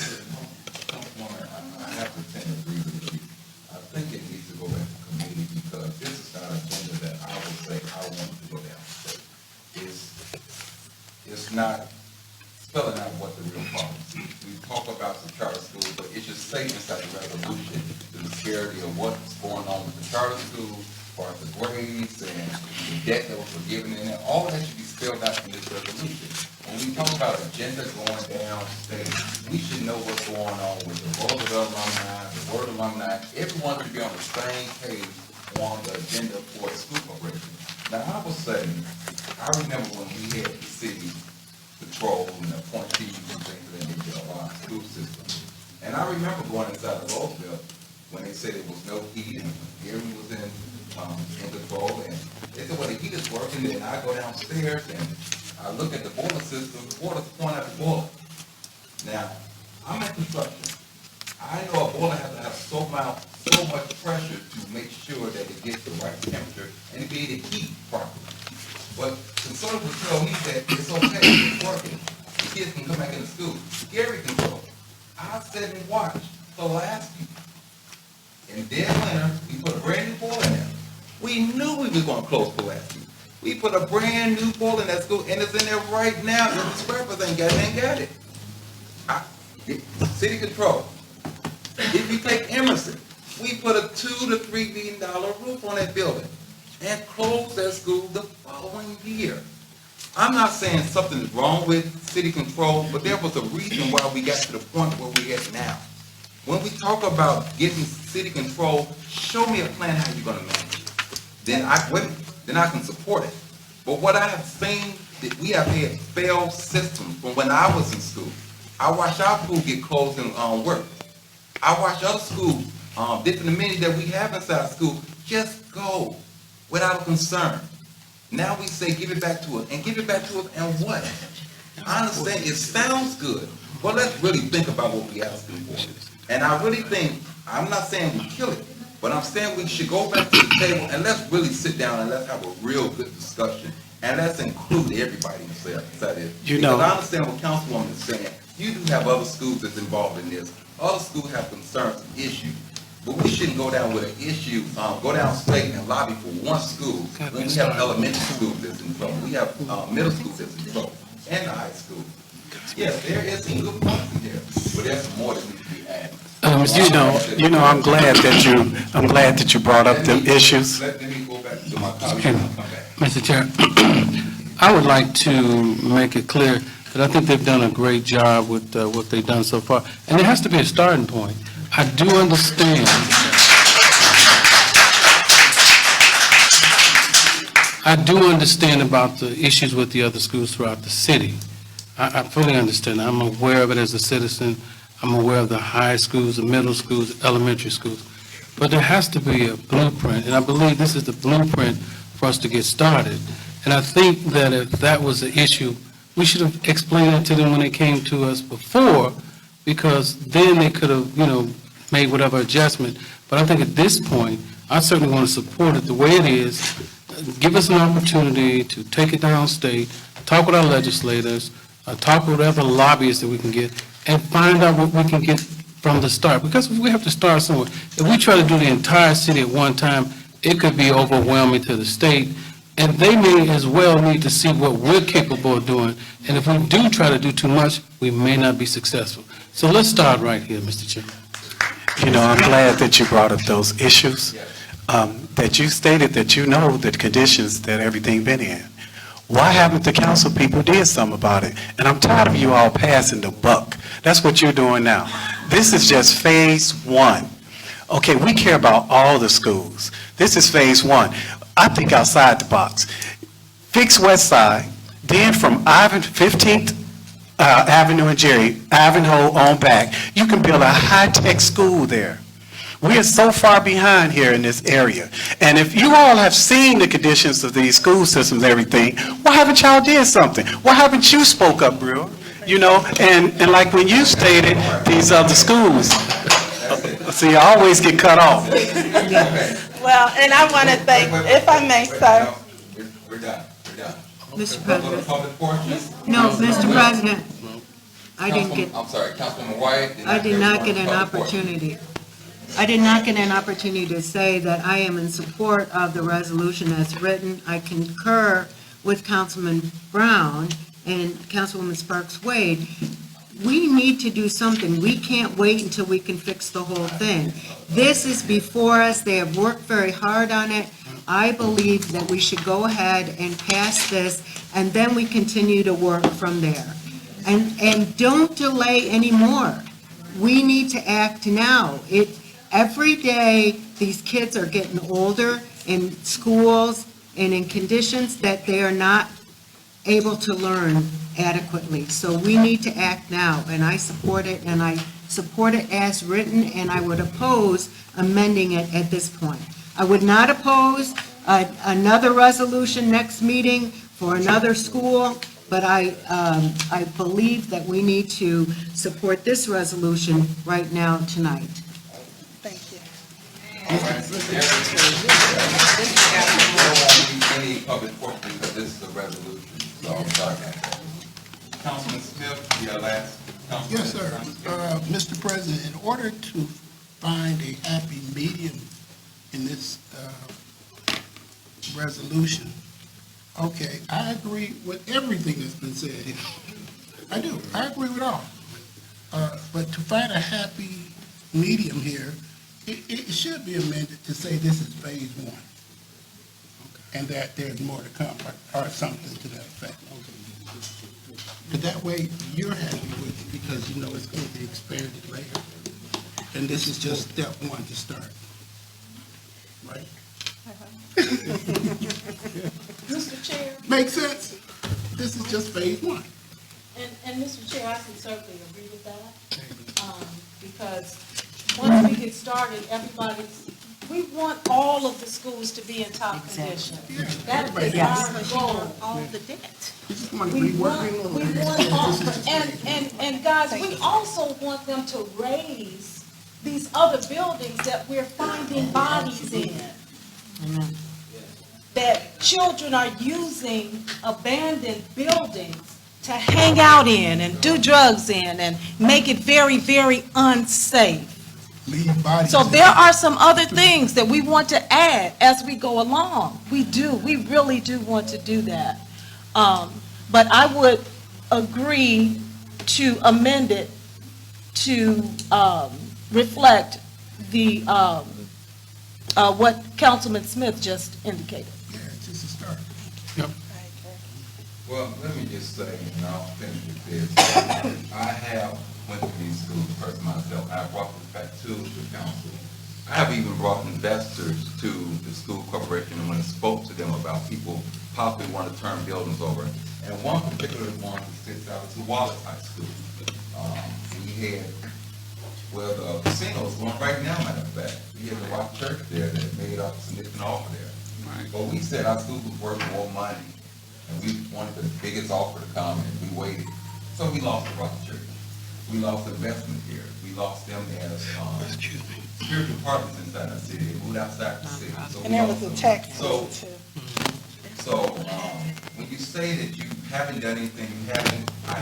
I have to tend to agree with you. I think it needs to go back to committee because this is not an agenda that I would say I want to go down. It's not spelling out what the real problem is. We talk about the charter schools, but it should say inside the resolution the disparity of what's going on with the charter schools, as far as the grades and the debt that was forgiven in there. All that should be spelled out in this resolution. When we talk about agenda going down state, we should know what's going on with the Roosevelt alumni, the Word alumni. Everyone should be on the same page on the agenda for the school corporation. Now, I will say, I remember when we had the city patrol and appointees and things of that nature of our school system. And I remember going inside the Roosevelt when they said it was no heat and Gary was in control. And they said, well, the heat is working. And I go downstairs and I look at the boiler system, the boiler's pouring out the boiler. Now, I'm in construction. I know a boiler has to have so much pressure to make sure that it gets the right temperature and to be able to heat properly. But consultants will tell me that it's okay, it's working. The kids can come back into school. Gary control. I sat and watched the last week. In dead winter, we put a brand new boiler in there. We knew we was going to close for last week. We put a brand new boiler in that school, and it's in there right now. And the scrappers ain't got it. City control. If you take Emerson, we put a $2 to $3 million roof on that building and closed that school the following year. I'm not saying something is wrong with city control, but there was a reason why we got to the point where we're at now. When we talk about getting city control, show me a plan how you're going to manage it. Then I can support it. But what I have seen, that we have had failed systems from when I was in school. I watched our school get closed and work. I watched other schools, different amenities that we have inside school, just go without concern. Now we say give it back to us, and give it back to us, and what? I understand it sounds good, but let's really think about what we're asking for. And I really think, I'm not saying we kill it, but I'm saying we should go back to the table and let's really sit down and let's have a real good discussion. And let's include everybody inside it. Because I understand what Councilwoman is saying. You do have other schools that's involved in this. Other schools have concerns and issues. But we shouldn't go down with an issue, go down state and lobby for one school when we have elementary schools that's in trouble. We have middle schools that's in trouble and the high school. Yes, there is some good points in there, but there's some more that needs to be added. I'm glad that you brought up them issues. Let me go back to my colleague and come back. Mr. Chair, I would like to make it clear that I think they've done a great job with what they've done so far. And there has to be a starting point. I do understand. I do understand about the issues with the other schools throughout the city. I fully understand. I'm aware of it as a citizen. I'm aware of the high schools, the middle schools, elementary schools. But there has to be a blueprint, and I believe this is the blueprint for us to get started. And I think that if that was the issue, we should have explained it to them when they came to us before, because then they could have, made whatever adjustment. But I think at this point, I certainly want to support it the way it is. Give us an opportunity to take it downstate, talk with our legislators, talk with whatever lobbyists that we can get, and find out what we can get from the start, because we have to start somewhere. If we try to do the entire city at one time, it could be overwhelming to the state, and they may as well need to see what we're capable of doing, and if we do try to do too much, we may not be successful. So let's start right here, Mr. Chairman. I'm glad that you brought up those issues, that you stated that you know the conditions that everything been in. Why haven't the council people did something about it? And I'm tired of you all passing the buck. That's what you're doing now. This is just phase one. Okay, we care about all the schools. This is phase one. I think outside the box. Fix West Side, then from 15th Avenue and Ivanhoe on back, you can build a high-tech school there. We are so far behind here in this area. And if you all have seen the conditions of these school systems and everything, why haven't y'all did something? Why haven't you spoke up, Brewer? And like when you stated, these other schools, see, I always get cut off. Well, and I want to thank, if I may, sir. We're done. Mr. President. Public portion? No, Mr. President, I didn't get, I'm sorry, Councilwoman White. I did not get an opportunity. I did not get an opportunity to say that I am in support of the resolution as written. I concur with Councilman Brown and Councilwoman Sparks Wade. We need to do something. We can't wait until we can fix the whole thing. This is before us. They have worked very hard on it. I believe that we should go ahead and pass this, and then we continue to work from there. And don't delay anymore. We need to act now. Every day, these kids are getting older in schools and in conditions that they are not able to learn adequately. So we need to act now, and I support it, and I support it as written, and I would oppose amending it at this point. I would not oppose another resolution next meeting for another school, but I believe that we need to support this resolution right now, tonight. Thank you. Any public portion because this is a resolution, so I'm sorry about that. Councilman Smith, your last. Yes, sir. Mr. President, in order to find a happy medium in this resolution, okay, I agree with everything that's been said here. I do. I agree with all. But to find a happy medium here, it should be amended to say this is phase one, and that there's more to come, or something to that effect. But that way, you're happy with it, because you know it's going to be expanded later. And this is just step one to start. Right? Mr. Chair, Makes sense? This is just phase one. and Mr. Chair, I can certainly agree with that. Because once we get started, we want all of the schools to be in top condition. That is our goal. All the debt. You just want to We rework want, it. all, and guys, we also want them to raise these other buildings that we're finding bodies in. That children are using abandoned buildings to hang out in and do drugs in and make it very, very unsafe. Leave bodies. So there are some other things that we want to add as we go along. We really do want to do that. But I would agree to amend it to reflect the, what Councilman Smith just indicated. Yeah, it's just a start. Well, let me just say, and I'll finish with this. I have went to these schools first myself. I brought this back to the council. I I have even brought investors to the school corporation and when I spoke to them about people possibly want to turn buildings over. And one particular one that sticks out is the Wallace High School. We had, well, the casinos going right now, matter of fact. We had the Rock Church there that made up a significant offer there. But we said our school was worth more money and we wanted the biggest offer to come and we waited. So we lost the Rock Church. We lost investment here. We lost them as, spiritual partners inside the city. They moved outside the city. So we And there lost was a them. tax So, bill too. when you say that you haven't done anything, you haven't, I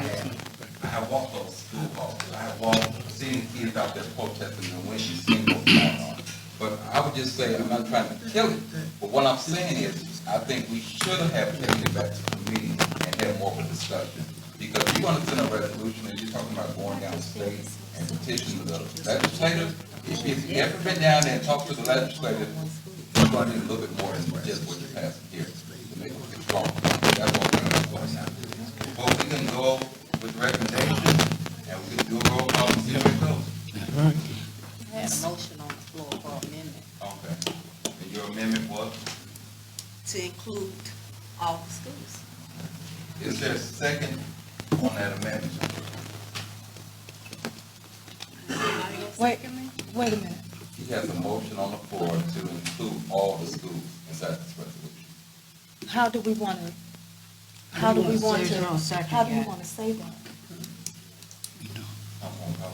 have walked those school halls. I have walked, seen kids out there protesting and when you seen what's going on. But I would just say, I'm not trying to kill it, but what I'm saying is, I think we should have taken it back to committee and had more of a discussion. Because you're gonna send a resolution and you're talking about going down state and petitioning the legislature. If you've ever been down there and talked to the legislature, you're gonna need a little bit more than just what you're passing here to make it strong. That's what we're gonna do now. But we can go with recommendation and we can do a roll call and see how it goes. I had a motion on the floor for amendment Okay. And your amendment was? to include all the schools. Is there a second on that amendment? Wait a minute. He has a motion on the floor to include all the schools inside this resolution. How do we want to, There's no second how do we yet. want to say that?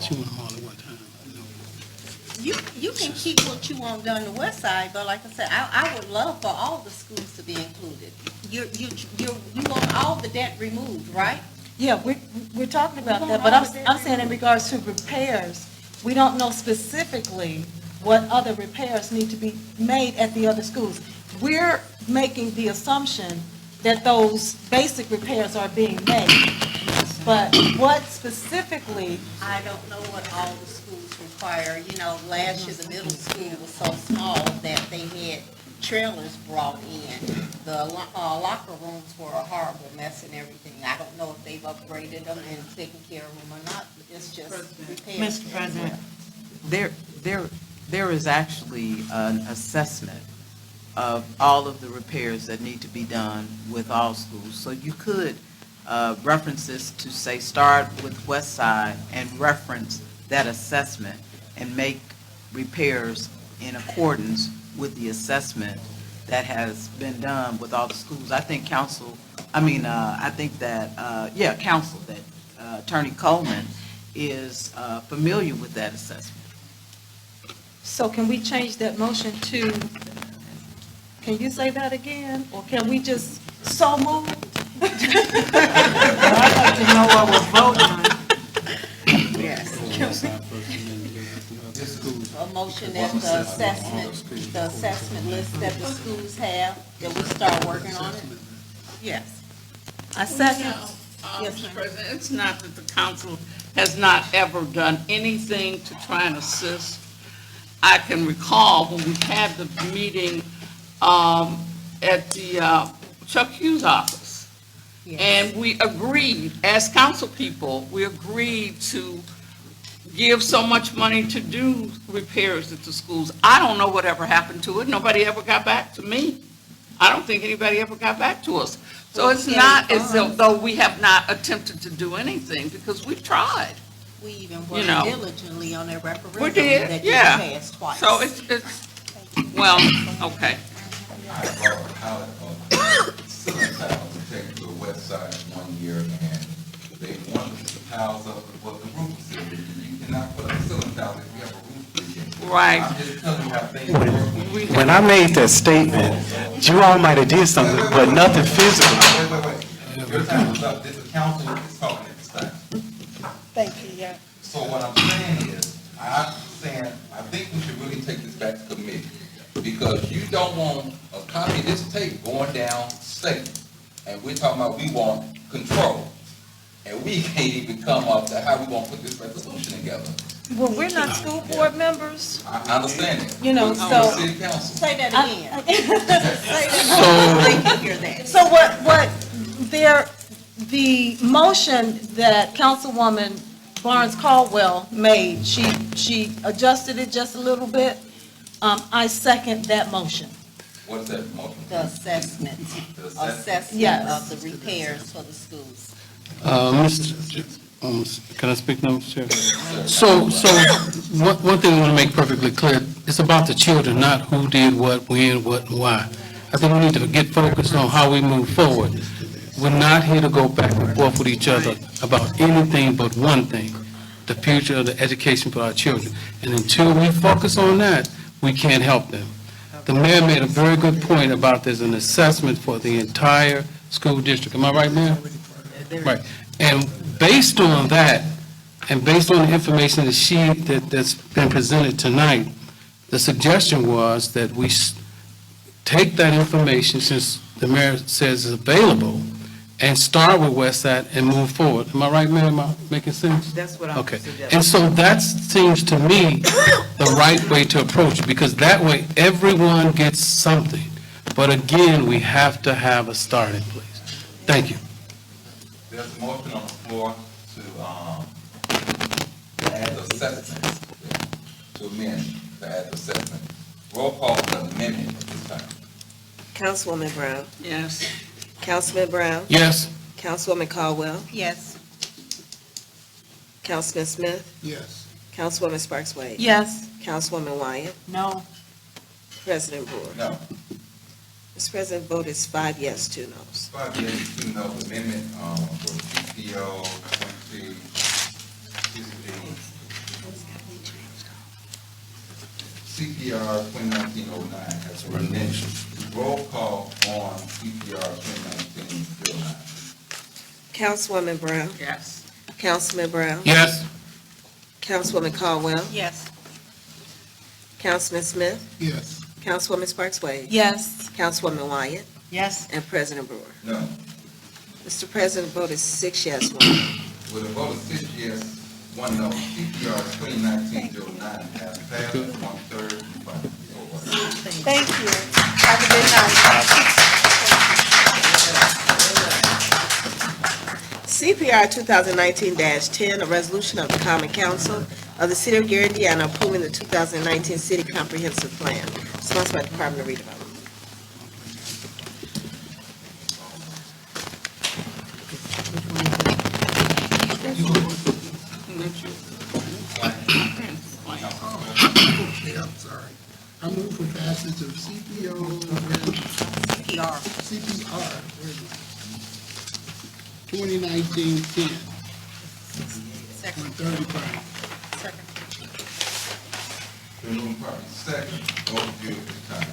She want them all at one time. You can keep what you want done the west side, but like I said, I would love for all the schools to be included. You want all the debt removed, right? Yeah, we're talking about that, but I'm saying in regards to repairs, we don't know specifically what other repairs need to be made at the other schools. We're making the assumption that those basic repairs are being made. But what specifically, I don't know what all the schools require. You know, last year the middle school was so small that they had trailers brought in. The locker rooms were a horrible mess and everything. I don't know if they've upgraded them and taken care of them or not. It's just repairs. Mr. President, there is actually an assessment of all of the repairs that need to be done with all schools. So you could reference this to say, start with West Side and reference that assessment and make repairs in accordance with the assessment that has been done with all the schools. I think council that Attorney Coleman is familiar with that assessment. so can we change that motion to, can you say that again? Or can we just so move? I'd like to know what we're voting on. Yes. A motion that the assessment list that the schools have, that we start working on it? Yes. I second. Yes, Mr. ma'am. President, it's not that the council has not ever done anything to try and assist. I can recall when we had the meeting at the Chuck Hughes office. Yes. And we agreed, as council people, we agreed to give so much money to do repairs at the schools. I don't know whatever happened to it. Nobody ever got back to me. I don't think anybody ever got back to us. So it's not as though we have not attempted to do anything, because we've tried. We even You worked know. diligently on that referendum We did, that you yeah. passed twice. So it's, well, okay. I brought a pallet of ceiling tiles to take to the west side one year, and they wanted to put the tiles up with what the roof is. You cannot put up ceiling tiles if you have a roof leak. Right. I'm just telling you how things work. When I made that statement, you all might have did something, but nothing physical. Wait. Your time is up. This is council is talking at this time. Thank you, yeah. So what I'm saying is, I think we should really take this back to committee, because you don't want a copy of this tape going down state, and we're talking about we want control, and we can't even come up to how we gonna put this resolution together. Well, we're not school board members, I understand that. You know, We're so- city council. Say that again. Say that again. They can hear that. So the motion that Councilwoman Barnes Caldwell made, she adjusted it just a little bit. I second that motion. What's that motion? The assessment, The assessment? Yes. of the repairs for the schools. Can I speak now, Mr. Chair? So, one thing I want to make perfectly clear, it's about the children, not who did what, when, what, and why. I think we need to get focused on how we move forward. We're not here to go back and forth with each other about anything but one thing, the future of the education for our children. And until we focus on that, we can't help them. The mayor made a very good point about there's an assessment for the entire school district. Am I right, Mayor? Right. And based on that, and based on the information that's been presented tonight, the suggestion was that we take that information, since the mayor says it's available, and start with Westside and move forward. Am I right, Mayor? Am I making sense? That's what I'm Okay. suggesting. And so that seems to me the right way to approach it, because that way everyone gets something. But again, we have to have a starting place. Thank you. There's a motion on the floor to add assessments, to amend, to add assessment. Roll call for the amendment at this time. Councilwoman Brown, Yes. Councilman Brown, Yes? Councilwoman Caldwell, Yes. Councilman Smith, Yes. Councilwoman Sparks Wade. Yes. Councilwoman Wyatt, No. President Brewer. No. Mr. President, vote is 5 yes, 2 noes. 5 yes, 2 no, amendment for CPO 2019-09 has been amended. Roll call on CPR 2019-09. Councilwoman Brown, Yes. Councilman Brown, Yes? Councilwoman Caldwell, Yes. Councilman Smith, Yes. Councilwoman Sparks Wade, Yes. Councilwoman Wyatt, Yes. and President Brewer. No. Mr. President, vote is 6 yes, 1 no. With a vote of 6 yes, 1 no, CPR 2019-09 has passed 1/3 and final. Thank you. Have a good night. CPR 2019-10, a resolution of the Common Council of the City of Gary, Indiana, approving the 2019 City Comprehensive Plan, sponsored by the Department of Redevelopment. Okay, I'm sorry. I move for passage of CPR 2019-10. Second. 135. Been moved properly second, vote due at this time.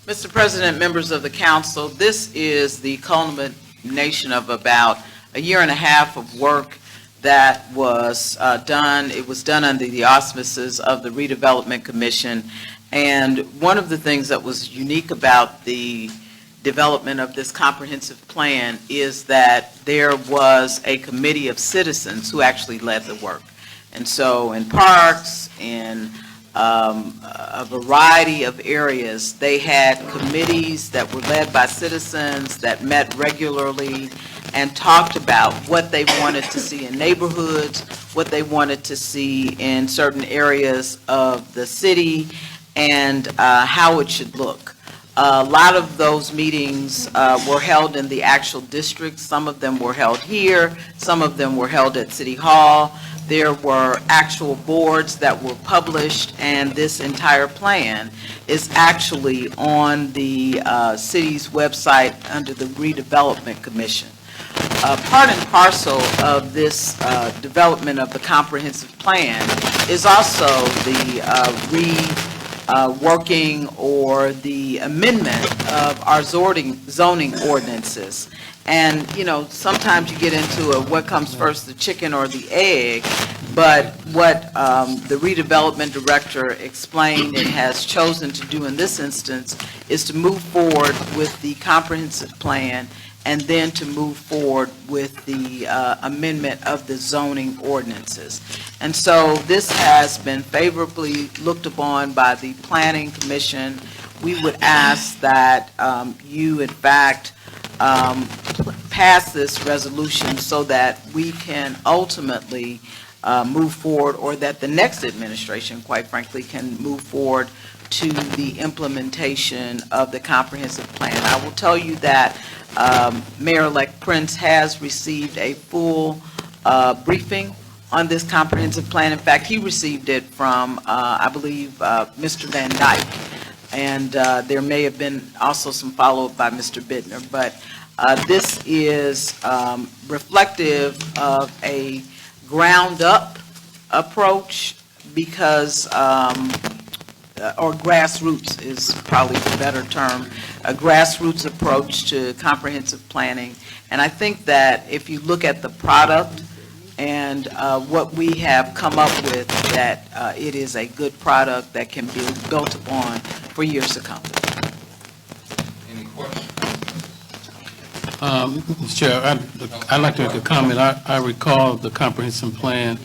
Mr. President, members of the council, this is the culmination of about a year and a half of work that was done. It was done under the auspices of the Redevelopment Commission. And one of the things that was unique about the development of this comprehensive plan is that there was a committee of citizens who actually led the work. And so in parks, in a variety of areas, they had committees that were led by citizens that met regularly and talked about what they wanted to see in neighborhoods, what they wanted to see in certain areas of the city, and how it should look. A lot of those meetings were held in the actual districts. Some of them were held here. Some of them were held at City Hall. There were actual boards that were published, and this entire plan is actually on the city's website under the Redevelopment Commission. Part and parcel of this development of the comprehensive plan is also the reworking or the amendment of our zoning ordinances. And, you know, sometimes you get into what comes first, the chicken or the egg, but what the redevelopment director explained and has chosen to do in this instance is to move forward with the comprehensive plan and then to move forward with the amendment of the zoning ordinances. And so this has been favorably looked upon by the Planning Commission. We would ask that you, in fact, pass this resolution so that we can ultimately move forward, or that the next administration, quite frankly, can move forward to the implementation of the comprehensive plan. I will tell you that Mayor-elect Prince has received a full briefing on this comprehensive plan. In fact, he received it from, I believe, Mr. Van Dyke, and there may have been also some follow-up by Mr. Bittner, but this is reflective of a ground-up approach because, or grassroots is probably the better term, a grassroots approach to comprehensive planning. And I think that if you look at the product and what we have come up with, that it is a good product that can be built upon for years to come. Any questions? Mr. Chair, I'd like to make a comment. I recall the comprehensive plan,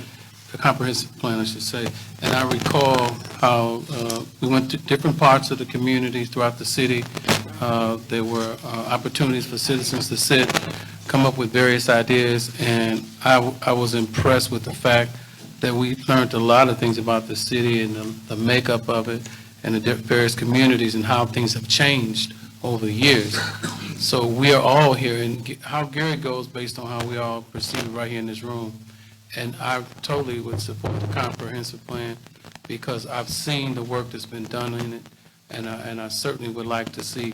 I should say, and I recall how we went to different parts of the community throughout the city. There were opportunities for citizens to sit, come up with various ideas, and I was impressed with the fact that we learned a lot of things about the city and the makeup of it and the various communities and how things have changed over the years. So we are all here, and how Gary goes based on how we all perceive it right here in this room. And I totally would support the comprehensive plan because I've seen the work that's been done in it, and I certainly would like to see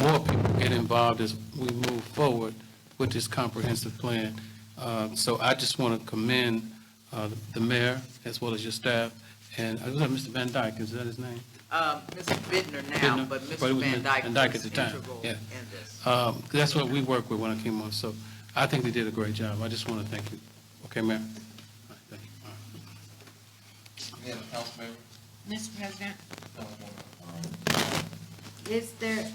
more people get involved as we move forward with this comprehensive plan. So I just want to commend the mayor as well as your staff, and was that Mr. Van Dyke, is that his name? Mr. Bittner now, Bittner, but it Mr. was Van Dyke at was the time, integral yeah. in this. That's what we worked with when I came on, so I think they did a great job. I just want to thank you. Okay, Mayor? All right, thank you. All right. Any other council member? Mr. President, Councilwoman, is there,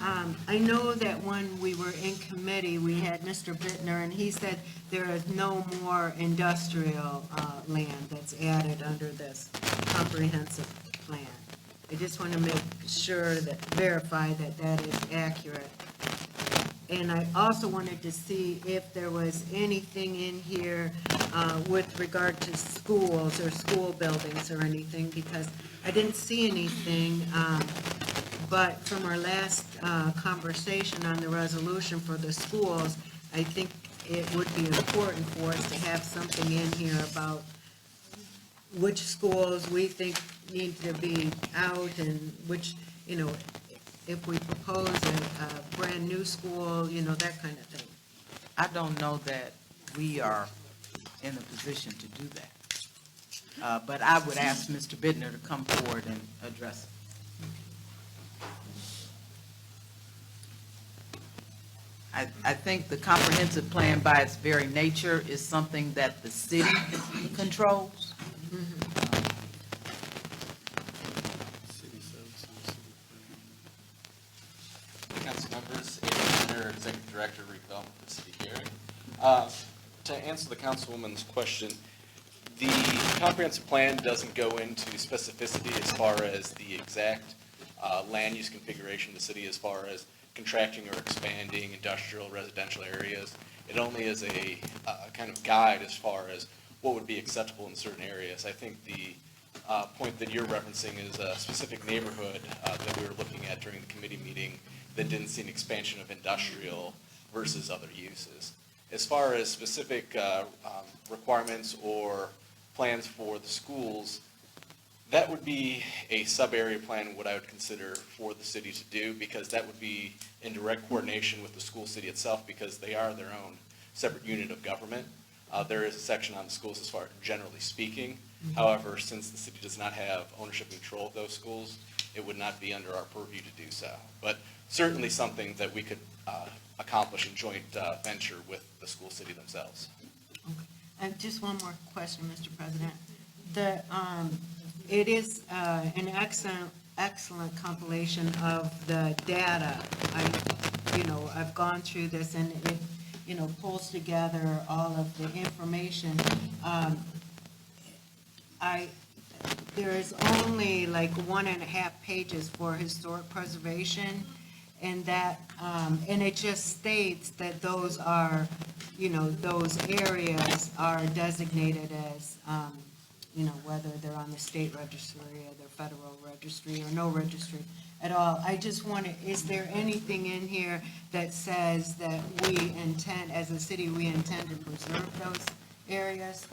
I know that when we were in committee, we had Mr. Bittner, and he said there is no more industrial land that's added under this comprehensive plan. I just want to make sure that, verify that that is accurate. And I also wanted to see if there was anything in here with regard to schools or school buildings or anything, because I didn't see anything, but from our last conversation on the resolution for the schools, I think it would be important for us to have something in here about which schools we think need to be out and which, you know, if we propose a brand-new school, that kind of thing. I don't know that we are in a position to do that. But I would ask Mr. Bittner to come forward and address it. I think the comprehensive plan by its very nature is something that the city controls. Council members, Adrian Turner, Executive Director, Redevelopment for the City of Gary. To answer the Councilwoman's question, the comprehensive plan doesn't go into specificity as far as the exact land use configuration of the city as far as contracting or expanding industrial, residential areas. It only is a kind of guide as far as what would be acceptable in certain areas. I think the point that you're referencing is a specific neighborhood that we were looking at during the committee meeting that didn't see an expansion of industrial versus other uses. As far as specific requirements or plans for the schools, that would be a sub-area plan, what I would consider for the city to do, because that would be in direct coordination with the school city itself, because they are their own separate unit of government. There is a section on the schools as far as generally speaking. However, since the city does not have ownership and control of those schools, it would not be under our purview to do so. But certainly something that we could accomplish in joint venture with the school city themselves. Okay. Just one more question, Mr. President. It is an excellent compilation of the data. I've gone through this, and it, pulls together all of the information. There is only like 1.5 pages for historic preservation, and that, and it just states that those are, those areas are designated as, whether they're on the state registry or the federal registry or no registry at all. I just want to, is there anything in here that says that we intend, as a city, we intend to preserve those areas?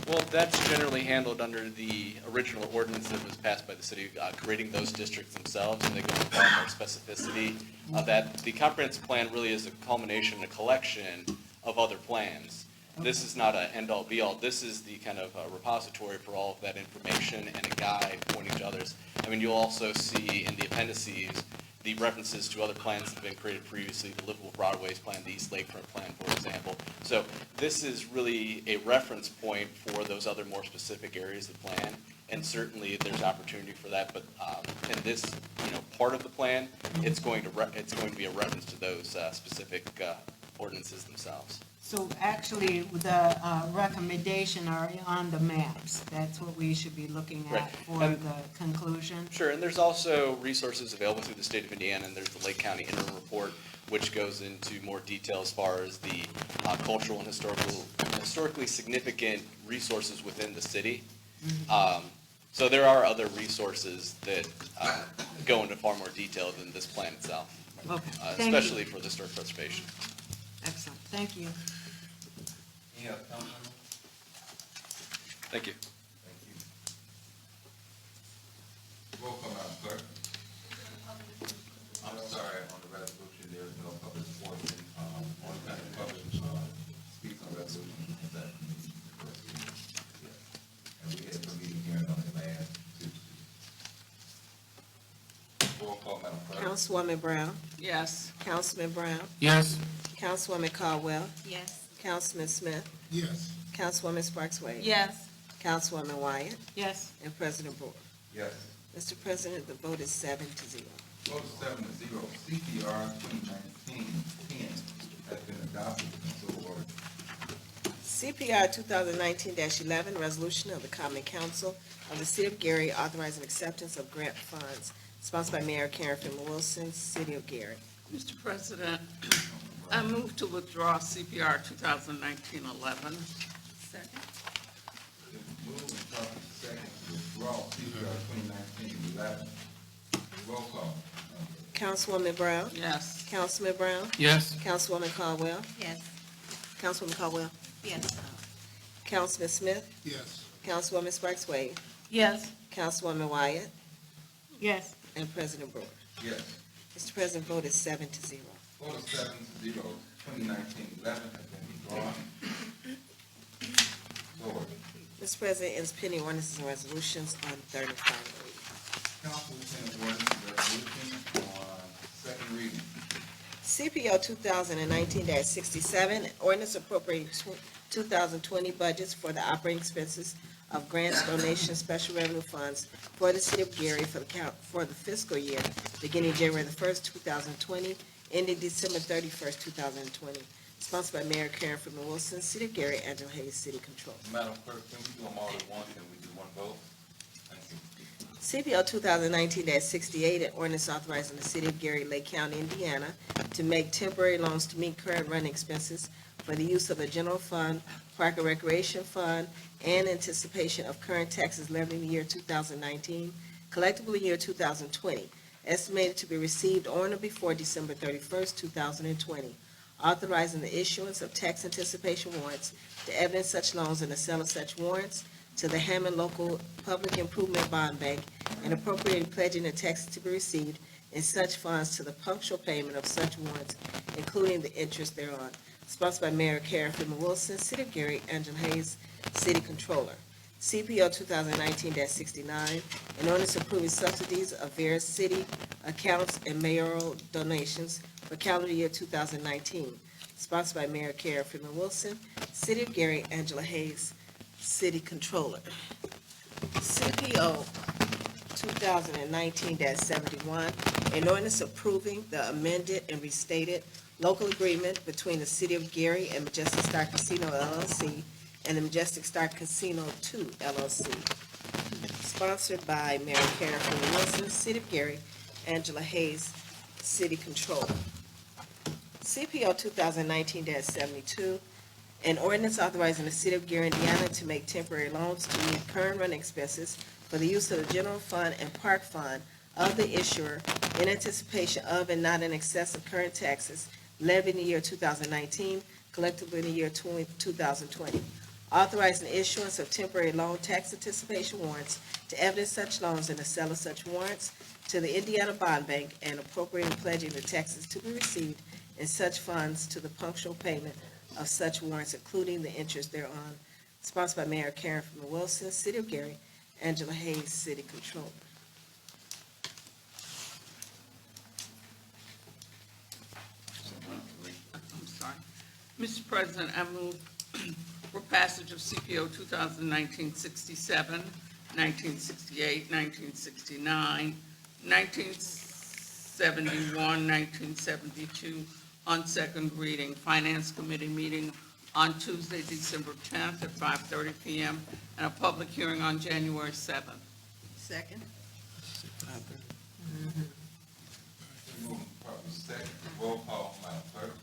Well, that's generally handled under the original ordinance that was passed by the city, creating those districts themselves, and they go into far more specificity. That the comprehensive plan really is a culmination, a collection of other plans. This is not a end-all, be-all. This is the kind of repository for all of that information and a guide pointing to others. I mean, you'll also see in the appendices the references to other plans that have been created previously, the Livable Broadways Plan, the East Lakefront Plan, for example. So this is really a reference point for those other more specific areas of the plan, and certainly there's opportunity for that. But in this, part of the plan, it's going to be a reference to those specific ordinances themselves. So actually, the recommendation are on the maps. That's what we should be looking Right. at for And- the conclusion. Sure, and there's also resources available through the state of Indiana, and there's the Lake County Interim Report, which goes into more detail as far as the cultural and historically significant resources within the city. So there are other resources that go into far more detail than this plan itself, Okay, thank you. especially for the historic preservation. Excellent, thank you. Any other council members? Thank you. Thank you. Roll call, Madam Clerk. I'm sorry, on the resolution, there is no public portion. Only time the public speaks on resolution is that committee. Yes. And we had a meeting here on the last Tuesday. Roll call, Madam Clerk. Councilwoman Brown, Yes. Councilman Brown, Yes. Councilwoman Caldwell, Yes. Councilman Smith, Yes. Councilwoman Sparks Wade. Yes. Councilwoman Wyatt, Yes. and President Brewer. Yes. Mr. President, the vote is 7-0. Vote is 7-0. CPR 2019-10 has been adopted and so ordered. CPR 2019-11, resolution of the Common Council of the City of Gary authorizing acceptance of grant funds, sponsored by Mayor Karen Freeman Wilson, City of Gary. Mr. President, I move to withdraw CPR 2019-11. Second. It's moved and properly second to withdraw CPR 2019-11. Roll call. Councilwoman Brown, Yes. Councilman Brown, Yes. Councilwoman Caldwell, Yes. Councilwoman Caldwell, Yes. Councilman Smith, Yes. Councilwoman Sparks Wade, Yes. Councilwoman Wyatt, Yes. and President Brewer. Yes. Mr. President, vote is 7-0. Vote is 7-0. 2019-11 has been withdrawn. So ordered. Mr. President, it is pending ordinances and resolutions on third and final reading. Council will send ordinance and resolution on second reading. CPO 2019-67, ordinance appropriating 2020 budgets for the operating expenses of grants, donations, special revenue funds for the City of Gary for the fiscal year beginning January the 1st, 2020, ending December 31st, 2020. Sponsored by Mayor Karen Freeman Wilson, City of Gary, Angela Hayes, City Controller. Madam Clerk, can we do them all at once? Can we do one vote? Thank you. CPO 2019-68, an ordinance authorizing the City of Gary, Lake County, Indiana, to make temporary loans to meet current running expenses for the use of the general fund, park and recreation fund, and anticipation of current taxes levied in the year 2019, collectively year 2020, estimated to be received on or before December 31st, 2020, authorizing the issuance of tax anticipation warrants to evidence such loans and the sale of such warrants to the Hammond Local Public Improvement Bond Bank, and appropriating pledging the taxes to be received in such funds to the punctual payment of such warrants, including the interest thereon. Sponsored by Mayor Karen Freeman Wilson, City of Gary, Angela Hayes, City Controller. CPO 2019-69, an ordinance approving subsidies of various city accounts and mayoral donations for calendar year 2019. Sponsored by Mayor Karen Freeman Wilson, City of Gary, Angela Hayes, City Controller. CPO 2019-71, an ordinance approving the amended and restated local agreement between the City of Gary and Majestic Star Casino LLC and the Majestic Star Casino 2 LLC. Sponsored by Mayor Karen Freeman Wilson, City of Gary, Angela Hayes, City Control. CPO 2019-72, an ordinance authorizing the City of Gary, Indiana to make temporary loans to meet current running expenses for the use of the general fund and park fund of the issuer in anticipation of and not in excess of current taxes levied in the year 2019, collectively in the year 2020. Authorizing the issuance of temporary loan tax anticipation warrants to evidence such loans and the sale of such warrants to the Indiana Bond Bank and appropriating and pledging the taxes to be received in such funds to the punctual payment of such warrants, including the interest thereon. Sponsored by Mayor Karen from Wilson, City of Gary, Angela Hayes, City Controller. I'm sorry. Mr. President, I move for passage of CPO 2019-67, 1968, 1969, 1971, 1972 on second reading. Finance Committee meeting on Tuesday, December 10th at 5:30 PM, and a public hearing on January 7th. Second. Moving properly second, roll call, Madam Clerk.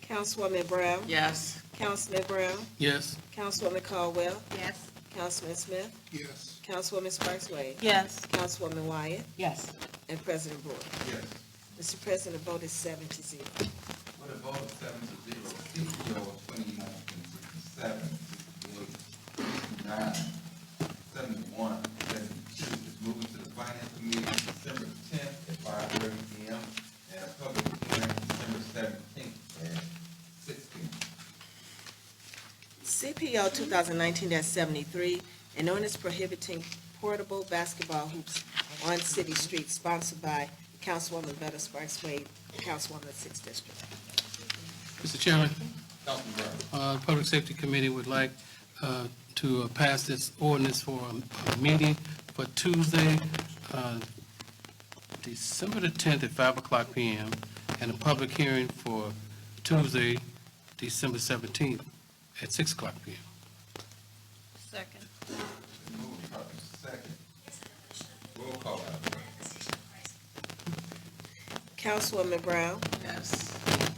Councilwoman Brown? Yes. Councilman Brown? Yes. Councilwoman Caldwell? Yes. Councilman Smith? Yes. Councilwoman Sparks Wade? Yes. Councilwoman Wyatt? Yes. And President Brewer. Yes. Mr. President, the vote is 7-0. With a vote of 7-0, CPO 2019-67, 68, 69, 71, 72 is moving to the Finance Committee December 10th at 5:30 PM and a public hearing December 17th at 6 PM. CPO 2019-73, an ordinance prohibiting portable basketball hoops on city streets, sponsored by Councilwoman Veta Sparks Wade, Councilwoman of the 6th District. Mr. Chairman, Councilman Brown. the Public Safety Committee would like to pass this ordinance for a meeting for Tuesday, December the 10th at 5 o'clock PM, and a public hearing for Tuesday, December 17th at 6 o'clock PM. Second. Moving properly second. Roll call, Madam Clerk. Councilwoman Brown? Yes.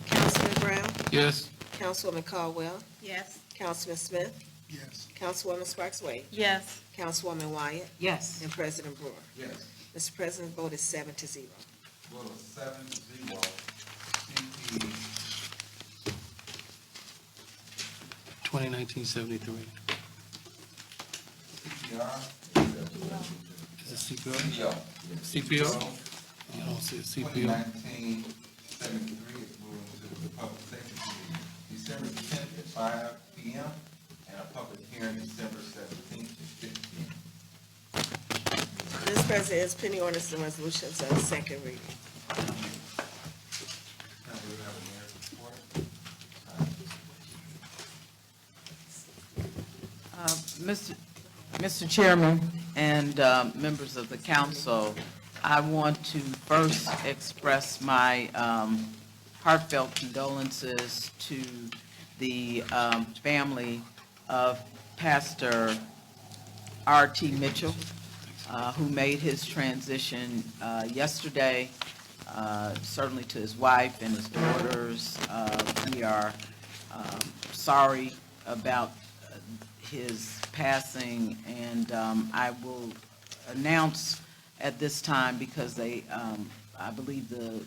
Councilman Brown? Yes. Councilwoman Caldwell? Yes. Councilman Smith? Yes. Councilwoman Sparks Wade? Yes. Councilwoman Wyatt? Yes. And President Brewer. Yes. Mr. President, the vote is 7-0. Vote of 7-0, CP 2019-73. CPR. Is it CPO? CPO. CPO? You don't see a CPO. 2019-73 is moving to the Public Safety Committee December 10th at 5 PM and a public hearing December 17th at 6 PM. Mr. President, it's pending ordinance and resolutions on second reading. Now we have a mayor's report. Mr. Chairman and members of the council, I want to first express my heartfelt condolences to the family of Pastor R.T. Mitchell, who made his transition yesterday, certainly to his wife and his daughters. We are sorry about his passing, and I will announce at this time, because they, I believe the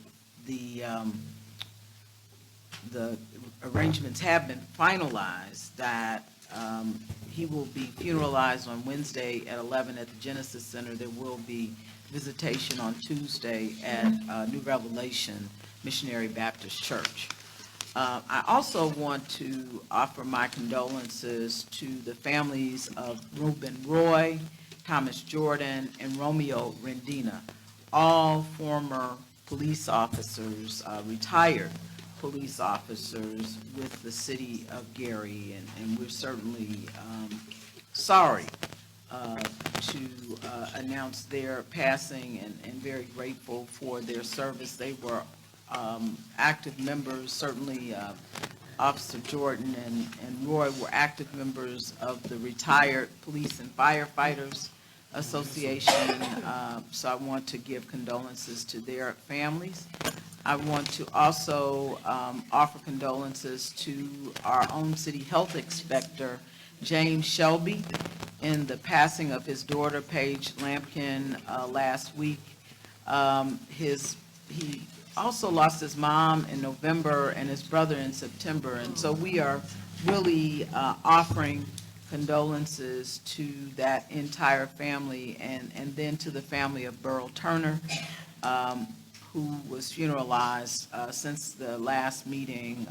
arrangements have been finalized, that he will be funeralized on Wednesday at 11 at the Genesis Center. There will be visitation on Tuesday at New Revelation Missionary Baptist Church. I also want to offer my condolences to the families of Reuben Roy, Thomas Jordan, and Romeo Rendina, all former police officers, retired police officers with the city of Gary, and we're certainly sorry to announce their passing, and very grateful for their service. They were active members, certainly Officer Jordan and Roy were active members of the retired police and firefighters Association, so I want to give condolences to their families. I want to also offer condolences to our own city health inspector, James Shelby, in the passing of his daughter, Paige Lampkin, last week. He also lost his mom in November and his brother in September, and so we are really offering condolences to that entire family, and then to the family of Burl Turner, who was funeralized since the last meeting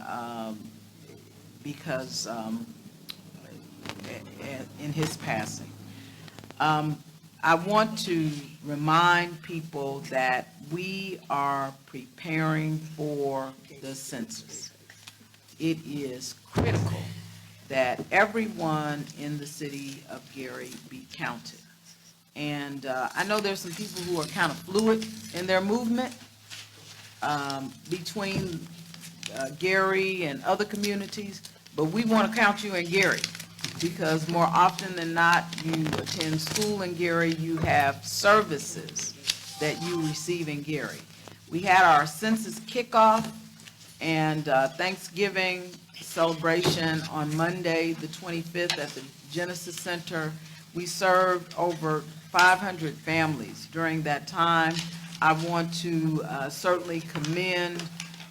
because in his passing. I want to remind people that we are preparing for the census. It is critical that everyone in the city of Gary be counted. And I know there's some people who are kind of fluid in their movement between Gary and other communities, but we want to count you in Gary, because more often than not, you attend school in Gary, you have services that you receive in Gary. We had our census kickoff and Thanksgiving celebration on Monday, the 25th, at the Genesis Center. We served over 500 families during that time. I want to certainly commend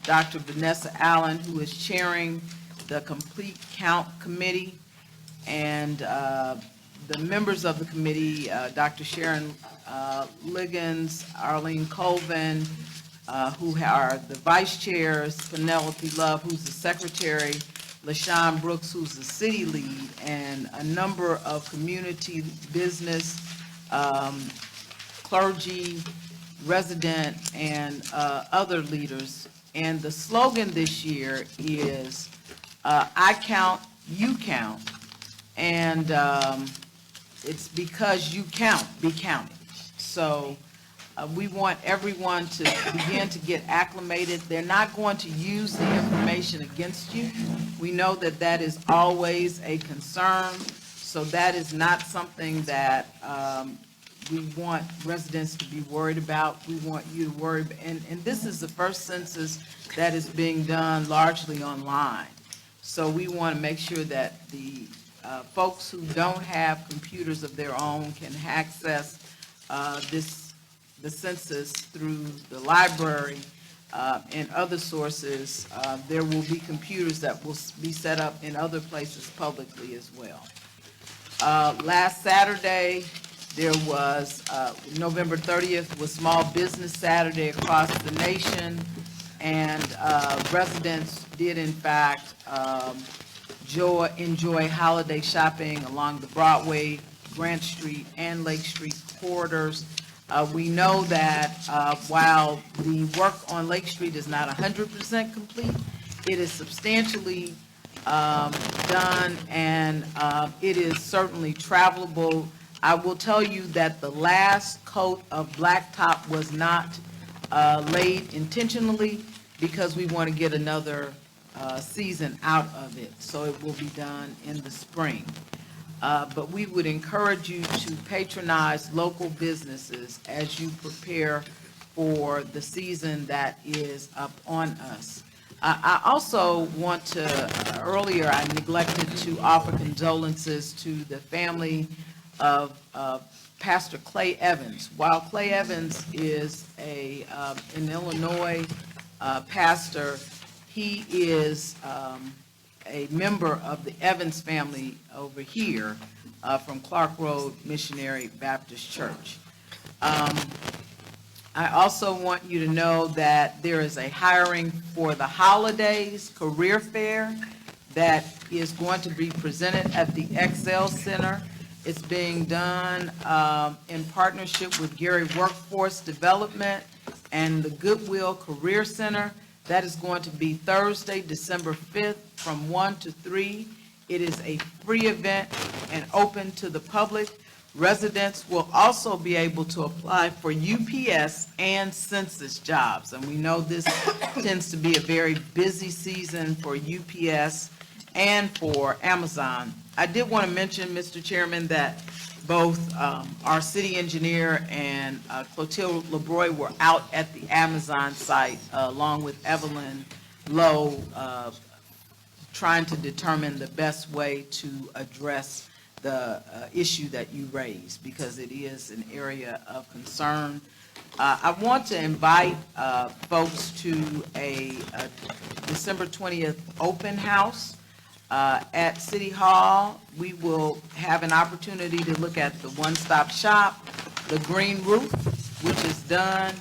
Dr. Vanessa Allen, who is chairing the Complete Count Committee, and the members of the committee, Dr. Sharon Liggins, Arlene Colvin, who are the vice chairs, Penelope Love, who's the secretary, LaShawn Brooks, who's the city lead, and a number of community, business, clergy, resident, and other leaders. And the slogan this year is, I count, you count, and it's because you count, be counted. So we want everyone to begin to get acclimated. They're not going to use the information against you. We know that that is always a concern, so that is not something that we want residents to be worried about. We want you to worry, and this is the first census that is being done largely online. So we want to make sure that the folks who don't have computers of their own can access the census through the library and other sources. There will be computers that will be set up in other places publicly as well. Last Saturday, there was, November 30th was Small Business Saturday across the nation, and residents did in fact enjoy holiday shopping along the Broadway, Grant Street, and Lake Street corridors. We know that while the work on Lake Street is not 100% complete, it is substantially done, and it is certainly travelable. I will tell you that the last coat of blacktop was not laid intentionally because we want to get another season out of it, so it will be done in the spring. But we would encourage you to patronize local businesses as you prepare for the season that is up on us. I also want to, earlier I neglected to offer condolences to the family of Pastor Clay Evans. While Clay Evans is an Illinois pastor, he is a member of the Evans family over here from Clark Road Missionary Baptist Church. I also want you to know that there is a hiring for the holidays career fair that is going to be presented at the Excel Center. It's being done in partnership with Gary Workforce Development and the Goodwill Career Center. That is going to be Thursday, December 5th from 1 to 3. It is a free event and open to the public. Residents will also be able to apply for UPS and census jobs. And we know this tends to be a very busy season for UPS and for Amazon. I did want to mention, Mr. Chairman, that both our city engineer and Clotilde LeBroy were out at the Amazon site along with Evelyn Lowe, trying to determine the best way to address the issue that you raised, because it is an area of concern. I want to invite folks to a December 20th open house at City Hall. We will have an opportunity to look at the one-stop shop, the green roof, which is done,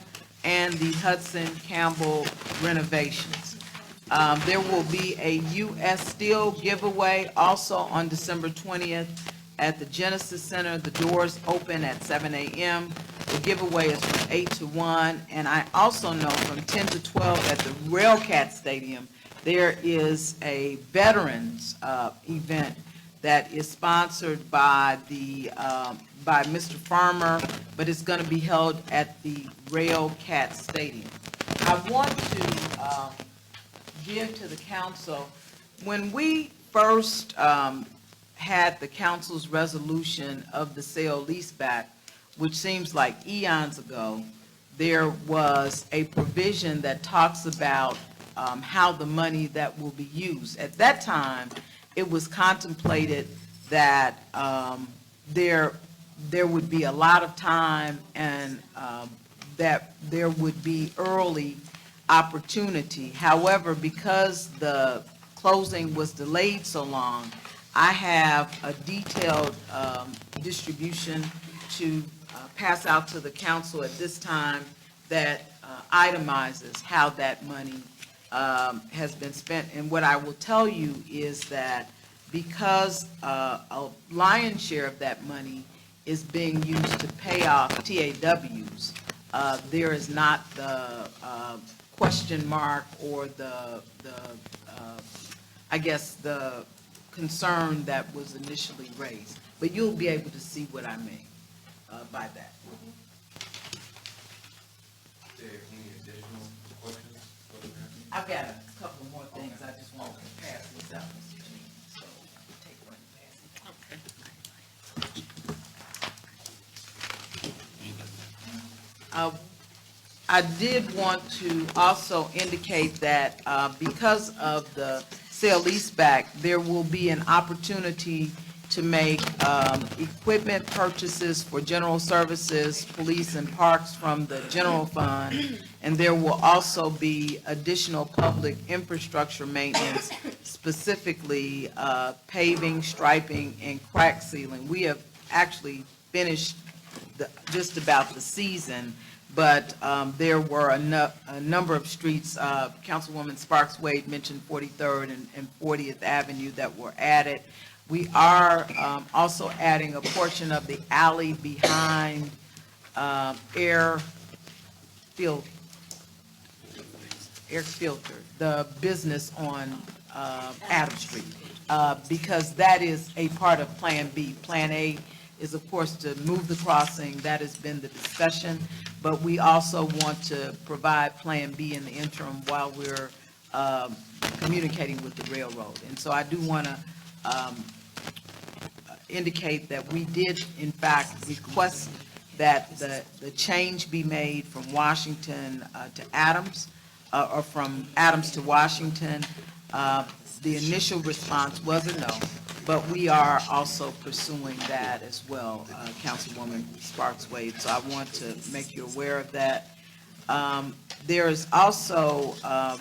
and the Hudson Campbell renovations. There will be a U.S. Steel giveaway also on December 20th at the Genesis Center. The doors open at 7 a.m. The giveaway is from 8 to 1. And I also know from 10 to 12 at the Railcat Stadium, there is a veterans event that is sponsored by by Mr. Farmer, but it's going to be held at the Railcat Stadium. I want to give to the council, when we first had the council's resolution of the sale leaseback, which seems like eons ago, there was a provision that talks about how the money that will be used. At that time, it was contemplated that there would be a lot of time and that there would be early opportunity. However, because the closing was delayed so long, I have a detailed distribution to pass out to the council at this time that itemizes how that money has been spent. And what I will tell you is that because a lion's share of that money is being used to pay off TAWs, there is not the question mark or I guess the concern that was initially raised. But you'll be able to see what I mean by that. I've got a couple more things. I just want to pass this out, Mr. Jean. So take one and pass it. I did want to also indicate that because of the sale leaseback, there will be an opportunity to make equipment purchases for general services, police, and parks from the general fund. And there will also be additional public infrastructure maintenance, specifically paving, striping, and crack sealing. We have actually finished just about the season, but there were a number of streets, Councilwoman Sparks Wade mentioned 43rd and 40th Avenue, that were added. We are also adding a portion of the alley behind Air Filter, the business on Adams Street, because that is a part of Plan B. Plan A is, of course, to move the crossing. That has been the discussion, but we also want to provide Plan B in the interim while we're communicating with the railroad. And so I do want to indicate that we did, in fact, request that the change be made from Washington to Adams, or from Adams to Washington. The initial response was a no, but we are also pursuing that as well, Councilwoman Sparks Wade. So I want to make you aware of that. There is also, I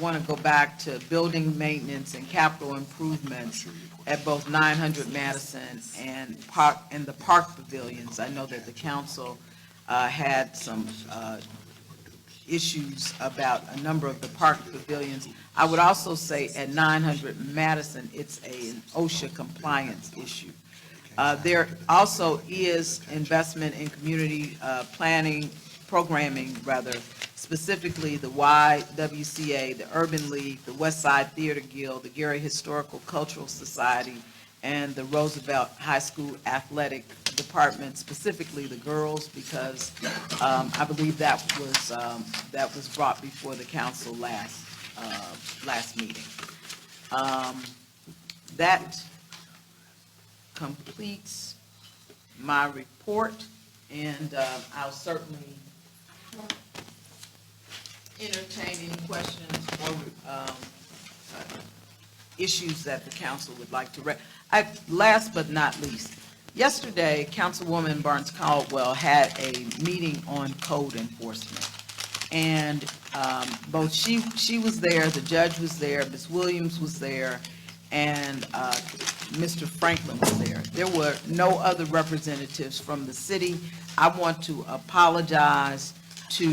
want to go back to building maintenance and capital improvements at both 900 Madison and the park pavilions. I know that the council had some issues about a number of the park pavilions. I would also say at 900 Madison, it's an OSHA compliance issue. There also is investment in community planning, programming rather, specifically the YWCA, the Urban League, the West Side Theater Guild, the Gary Historical Cultural Society, and the Roosevelt High School Athletic Department, specifically the girls, because I believe that was brought before the council last meeting. That completes my report, and I'll certainly entertain any questions or issues that the council would like to last but not least, yesterday, Councilwoman Barnes Caldwell had a meeting on code enforcement. And both she was there, the judge was there, Ms. Williams was there, and Mr. Franklin was there. There were no other representatives from the city. I want to apologize to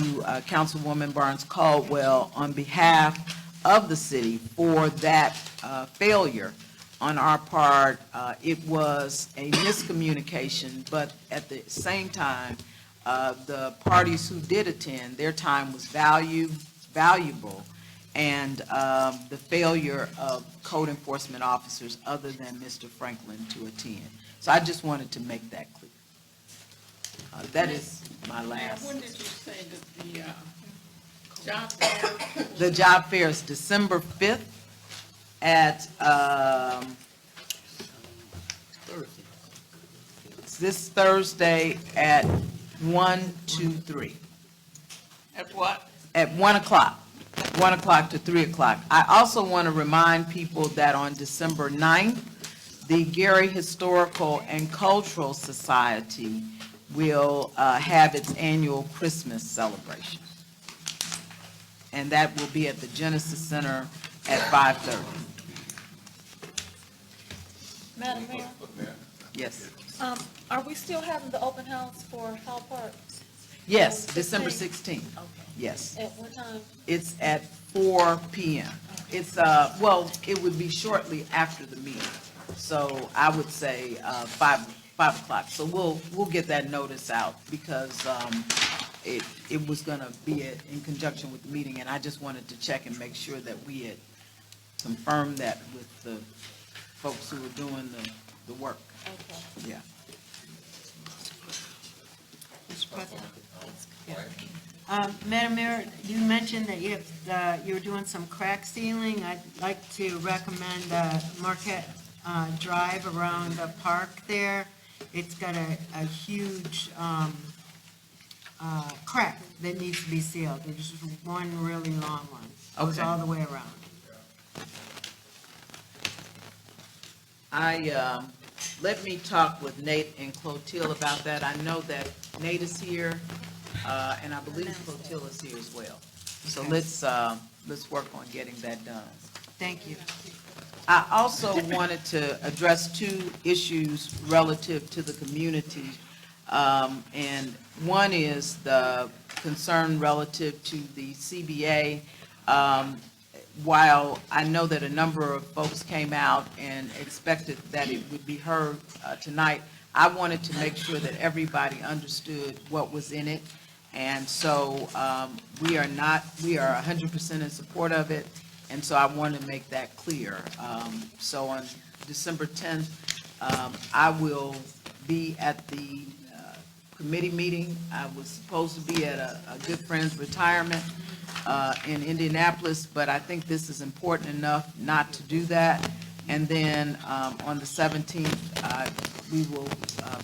Councilwoman Barnes Caldwell on behalf of the city for that failure on our part. It was a miscommunication, but at the same time, the parties who did attend, their time was valuable, and the failure of code enforcement officers other than Mr. Franklin to attend. So I just wanted to make that clear. That is my last. When did you say that the job fair? The job fair is December 5th at, this Thursday at 1, 2, 3. At what? At 1 o'clock. 1 o'clock to 3 o'clock. I also want to remind people that on December 9th, the Gary Historical and Cultural Society will have its annual Christmas celebration. And that will be at the Genesis Center at 5:30. Madam Mayor, Yes. are we still having the open house for Howell Park? Yes, December 16th. Okay. Yes. At what time? It's at 4 p.m. It's, well, it would be shortly after the meeting. So I would say 5 o'clock. So we'll get that notice out because it was going to be in conjunction with the meeting, and I just wanted to check and make sure that we had confirmed that with the folks who were doing the work. Okay. Yeah. Mr. President? Madam Mayor, you mentioned that you were doing some crack sealing. I'd like to recommend Marquette Drive around the park there. It's got a huge crack that needs to be sealed. There's just one really long one. Goes Okay. all the way around. Let me talk with Nate and Clotilde about that. I know that Nate is here, and I believe Clotilde is here as well. So let's work on getting that done. Thank you. I also wanted to address two issues relative to the community. And one is the concern relative to the CBA. While I know that a number of folks came out and expected that it would be heard tonight, I wanted to make sure that everybody understood what was in it. And so we are 100% in support of it. And so I want to make that clear. So on December 10th, I will be at the committee meeting. I was supposed to be at a good friend's retirement in Indianapolis, but I think this is important enough not to do that. And then on the 17th, we will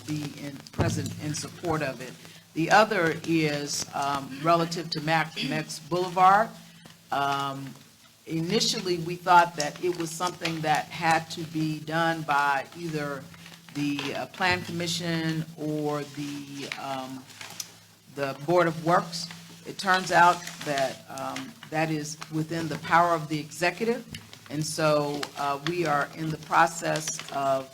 be present in support of it. The other is relative to Mex Boulevard. Initially, we thought that it was something that had to be done by either the Plan Commission or the Board of Works. It turns out that that is within the power of the executive, and so we are in the process of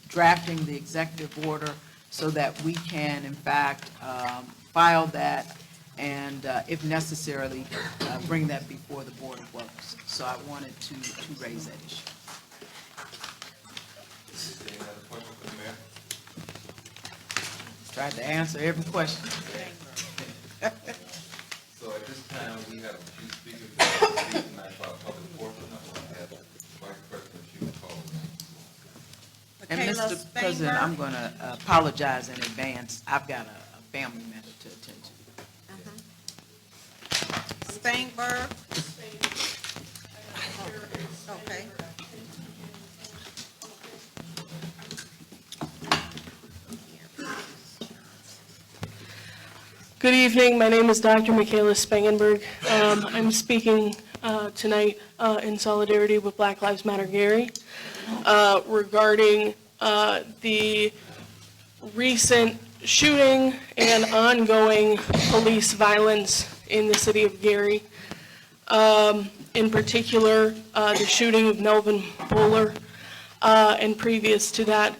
drafting the executive order so that we can, in fact, file that and, if necessarily, bring that before the Board of Works. So I wanted to raise that issue. Any other questions for the mayor? Tried to answer every question. So at this time, we have a few speakers who are speaking tonight for our public portion. I'm going to have Vice President Hugh call them. And Michaela Mr. President, Spainberg. I'm going to apologize in advance. I've got a family matter to attend to. Spainberg. Okay. Good evening. My name is Dr. Michaela Spangenberg. I'm speaking tonight in solidarity with Black Lives Matter Gary regarding the recent shooting and ongoing police violence in the city of Gary. In particular, the shooting of Melvin Bowler, and previous to that,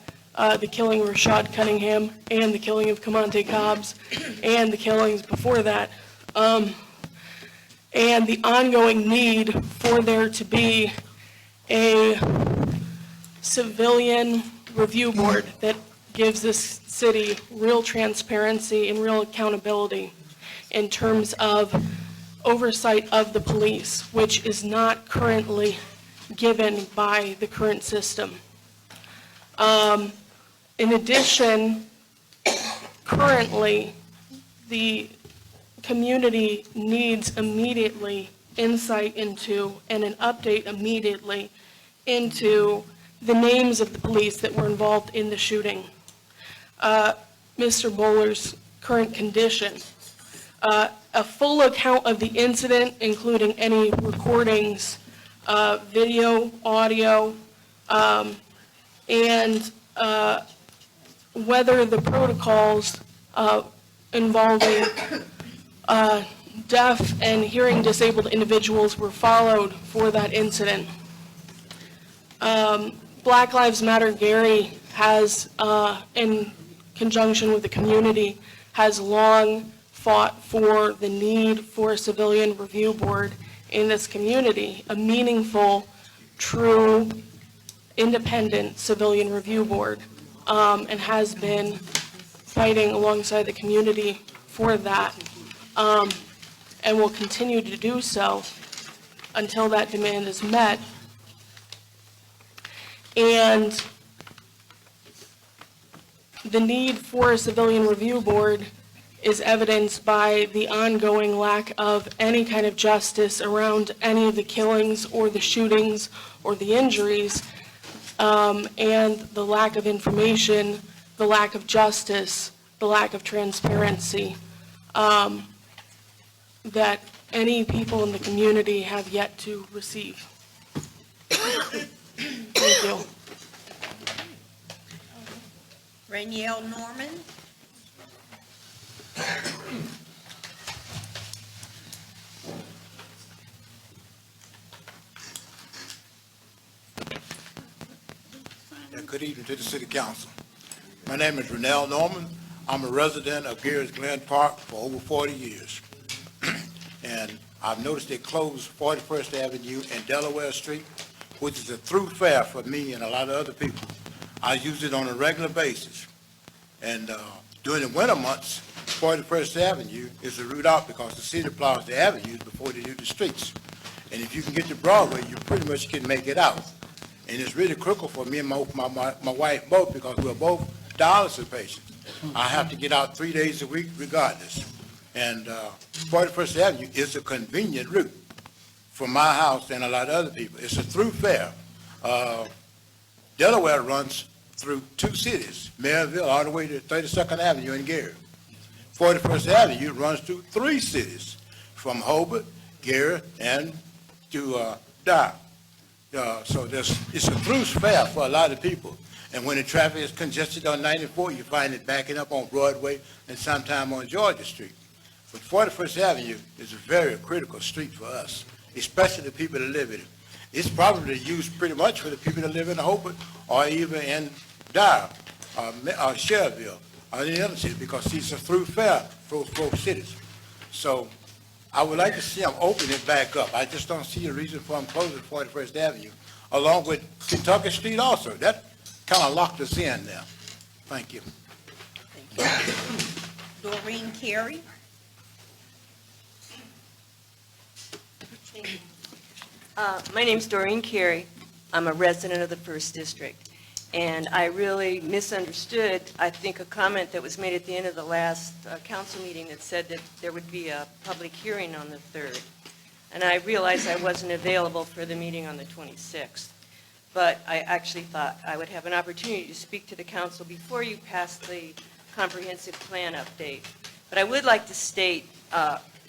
the killing of Rashad Cunningham, and the killing of Kamante Cobbs, and the killings before that. And the ongoing need for there to be a civilian review board that gives this city real transparency and real accountability in terms of oversight of the police, which is not currently given by the current system. In addition, currently, the community needs immediately insight into and an update immediately into the names of the police that were involved in the shooting. Mr. Bowler's current condition, a full account of the incident, including any recordings, video, audio, and whether the protocols involving deaf and hearing disabled individuals were followed for that incident. Black Lives Matter Gary has, in conjunction with the community, has long fought for the need for a civilian review board in this community, a meaningful, true, independent civilian review board, and has been fighting alongside the community for that, and will continue to do so until that demand is met. And the need for a civilian review board is evidenced by the ongoing lack of any kind of justice around any of the killings or the shootings or the injuries, and the lack of information, the lack of justice, the lack of transparency that any people in the community have yet to receive. Thank you. Ranielle Norman. Good evening to the City Council. My name is Ranielle Norman. I'm a resident of Gary's Glen Park for over 40 years. And I've noticed they closed 41st Avenue and Delaware Street, which is a through fare for me and a lot of other people. I use it on a regular basis. And during the winter months, 41st Avenue is the route out because the city plows the avenues before they do the streets. And if you can get to Broadway, you pretty much can make it out. And it's really critical for me and my wife both because we're both dialysis patients. I have to get out 3 days a week regardless. And 41st Avenue is a convenient route from my house and a lot of other people. It's a through fare. Delaware runs through two cities, Maryville all the way to 32nd Avenue in Gary. 41st Avenue runs through three cities, from Hobart, Gary, and to Dyer. So it's a through fare for a lot of people. And when the traffic is congested on 94, you find it backing up on Broadway and sometime on Georgia Street. But 41st Avenue is a very critical street for us, especially the people that live in it. It's probably used pretty much for the people that live in Hobart or even in Dyer or Sherrville or any other city because it's a through fare for both cities. So I would like to see them open it back up. I just don't see a reason for them closing 41st Avenue, along with Kentucky Street also. That kind of locked us in there. Thank you. Thank you. Doreen Carey. My name's Doreen Carey. I'm a resident of the 1st District. And I really misunderstood, I think, a comment that was made at the end of the last council meeting that said that there would be a public hearing on the 3rd. And I realized I wasn't available for the meeting on the 26th. But I actually thought I would have an opportunity to speak to the council before you passed the comprehensive plan update But I would like to state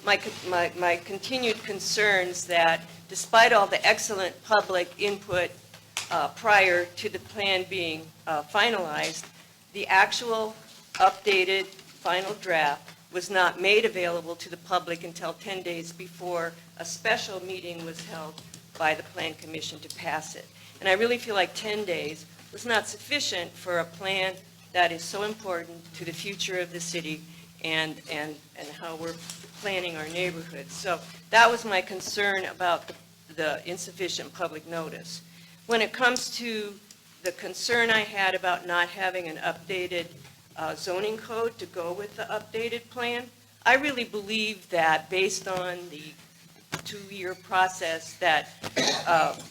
my continued concerns that despite all the excellent public input prior to the plan being finalized, the actual updated final draft was not made available to the public until 10 days before a special meeting was held by the Plan Commission to pass it. And I really feel like 10 days was not sufficient for a plan that is so important to the future of the city and how we're planning our neighborhoods. So that was my concern about the insufficient public notice. When it comes to the concern I had about not having an updated zoning code to go with the updated plan, I really believe that based on the 2-year process that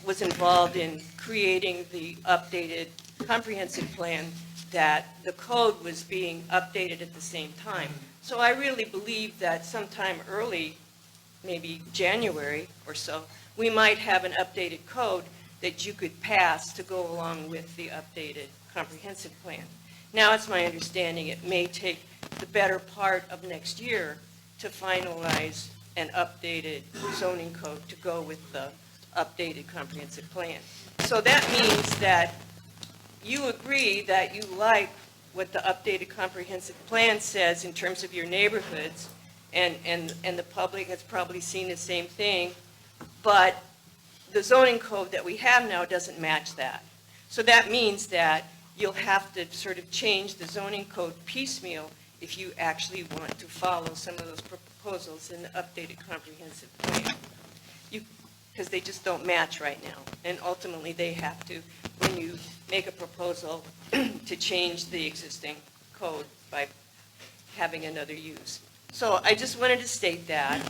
was involved in creating the updated comprehensive plan, that the code was being updated at the same time. So I really believe that sometime early, maybe January or so, we might have an updated code that you could pass to go along with the updated comprehensive plan. Now it's my understanding it may take the better part of next year to finalize an updated zoning code to go with the updated comprehensive plan. So that means that you agree that you like what the updated comprehensive plan says in terms of your neighborhoods, and the public has probably seen the same thing, but the zoning code that we have now doesn't match that. So that means that you'll have to sort of change the zoning code piecemeal if you actually want to follow some of those proposals in the updated comprehensive plan. Because they just don't match right now. And ultimately, they have to, when you make a proposal to change the existing code by having another use. So I just wanted to state that.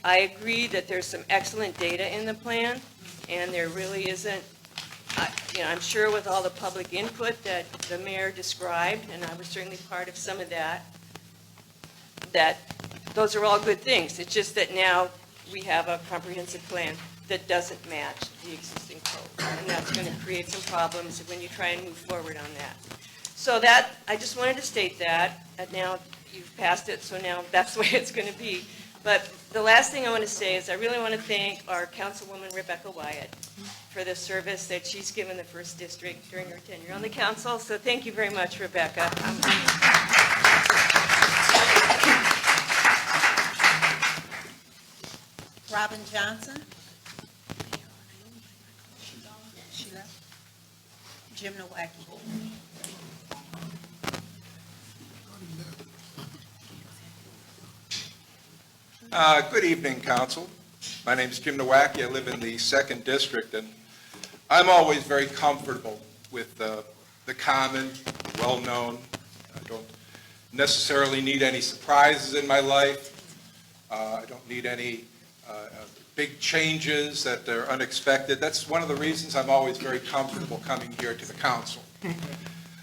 I agree that there's some excellent data in the plan, and there really isn't, I'm sure with all the public input that the mayor described, and I was certainly part of some of that, that those are all good things. It's just that now we have a comprehensive plan that doesn't match the existing code, and that's going to create some problems when you try and move forward on that. So that, I just wanted to state that, and now you've passed it, so now that's the way it's going to be. But the last thing I want to say is I really want to thank our Councilwoman Rebecca Wyatt for the service that she's given the First District during her tenure on the council. So thank you very much, Rebecca. Robin Johnson. She left. Jim Nowacki. Good evening, Council. My name is Jim Nowacki. I live in the 2nd District, and I'm always very comfortable with the common, well-known. I don't necessarily need any surprises in my life. I don't need any big changes that are unexpected. That's one of the reasons I'm always very comfortable coming here to the Council.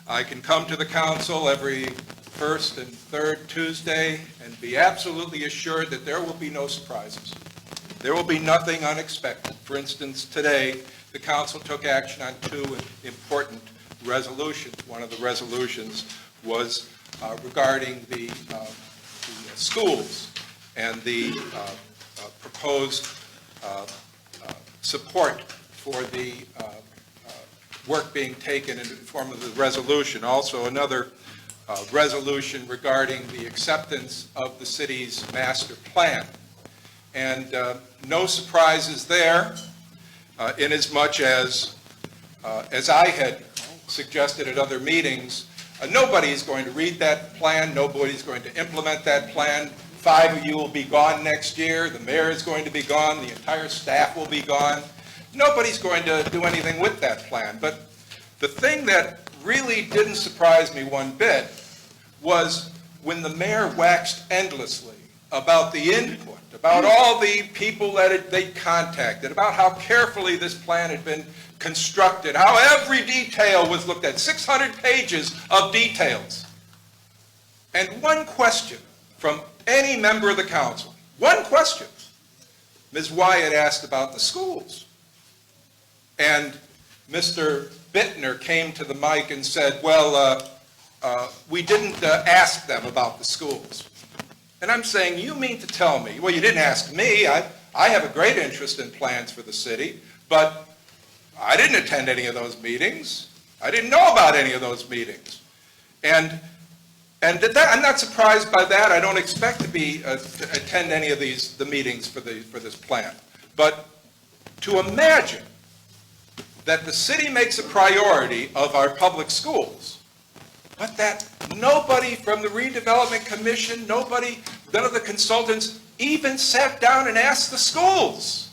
I can come to the Council every first and third Tuesday and be absolutely assured that there will be no surprises. There will be nothing unexpected. For instance, today, the Council took action on 2 important resolutions. One of the resolutions was regarding the schools and the proposed support for the work being taken in the form of the resolution. Also, another resolution regarding the acceptance of the city's master plan. And no surprises there, inasmuch as I had suggested at other meetings, nobody's going to read that plan, nobody's going to implement that plan. 5 of you will be gone next year, the mayor is going to be gone, the entire staff will be gone. Nobody's going to do anything with that plan. But the thing that really didn't surprise me one bit was when the mayor waxed endlessly about the input, about all the people that they contacted, about how carefully this plan had been constructed, how every detail was looked at, 600 pages of details. And one question from any member of the council, one question, Ms. Wyatt asked about the schools. And Mr. Bittner came to the mic and said, well, we didn't ask them about the schools. And I'm saying, you mean to tell me, well, you didn't ask me, I have a great interest in plans for the city, but I didn't attend any of those meetings. I didn't know about any of those meetings. And I'm not surprised by that. I don't expect to attend any of the meetings for this plan. But to imagine that the city makes a priority of our public schools, but that nobody from the redevelopment commission, none of the consultants even sat down and asked the schools.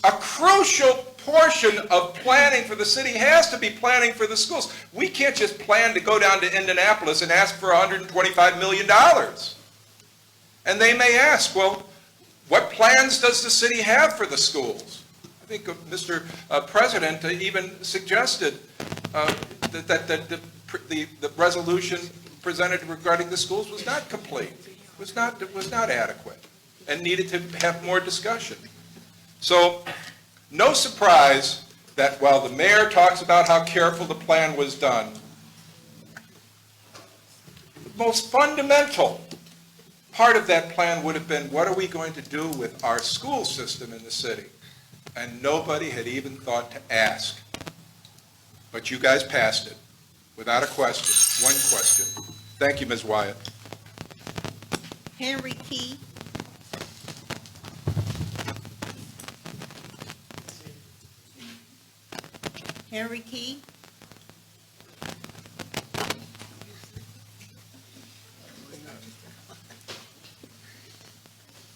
A crucial portion of planning for the city has to be planning for the schools. We can't just plan to go down to Indianapolis and ask for $125 million. And they may ask, well, what plans does the city have for the schools? I think Mr. President even suggested that the resolution presented regarding the schools was not complete, was not adequate, and needed to have more discussion. So, no surprise that while the mayor talks about how careful the plan was done, the most fundamental part of that plan would have been, what are we going to do with our school system in the city? And nobody had even thought to ask. But you guys passed it, without a question, one question. Thank you, Ms. Wyatt. Henry Key. Henry Key.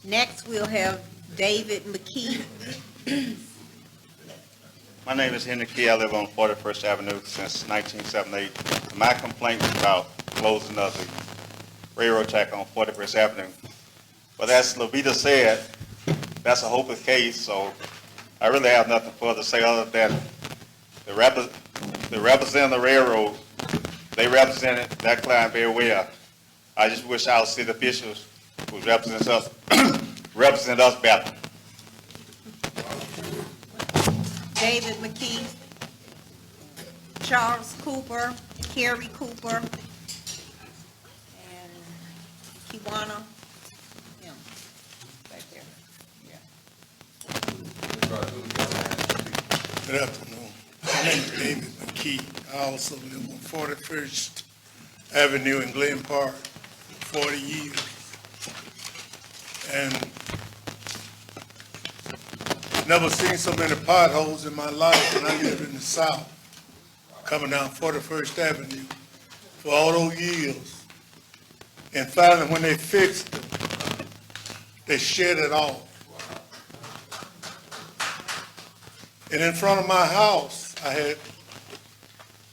Next, we'll have David McKee. My name is Henry Key. I live on 41st Avenue since 1978. My complaint is about closing of the railroad track on 41st Avenue. But as Levita said, that's a hopeless case, so I really have nothing further to say other than the representative of the railroad, they represented that client very well. I just wish our city officials would represent us better. David McKee. Charles Cooper. Kerry Cooper. And Kiwana. Yeah, right there. Good afternoon. My name is David McKee. I also live on 41st Avenue in Glen Park for 40 years. And never seen so many potholes in my life when I lived in the South, coming down 41st Avenue for all those years. And finally, when they fixed it, they shed it off. And in front of my house, I had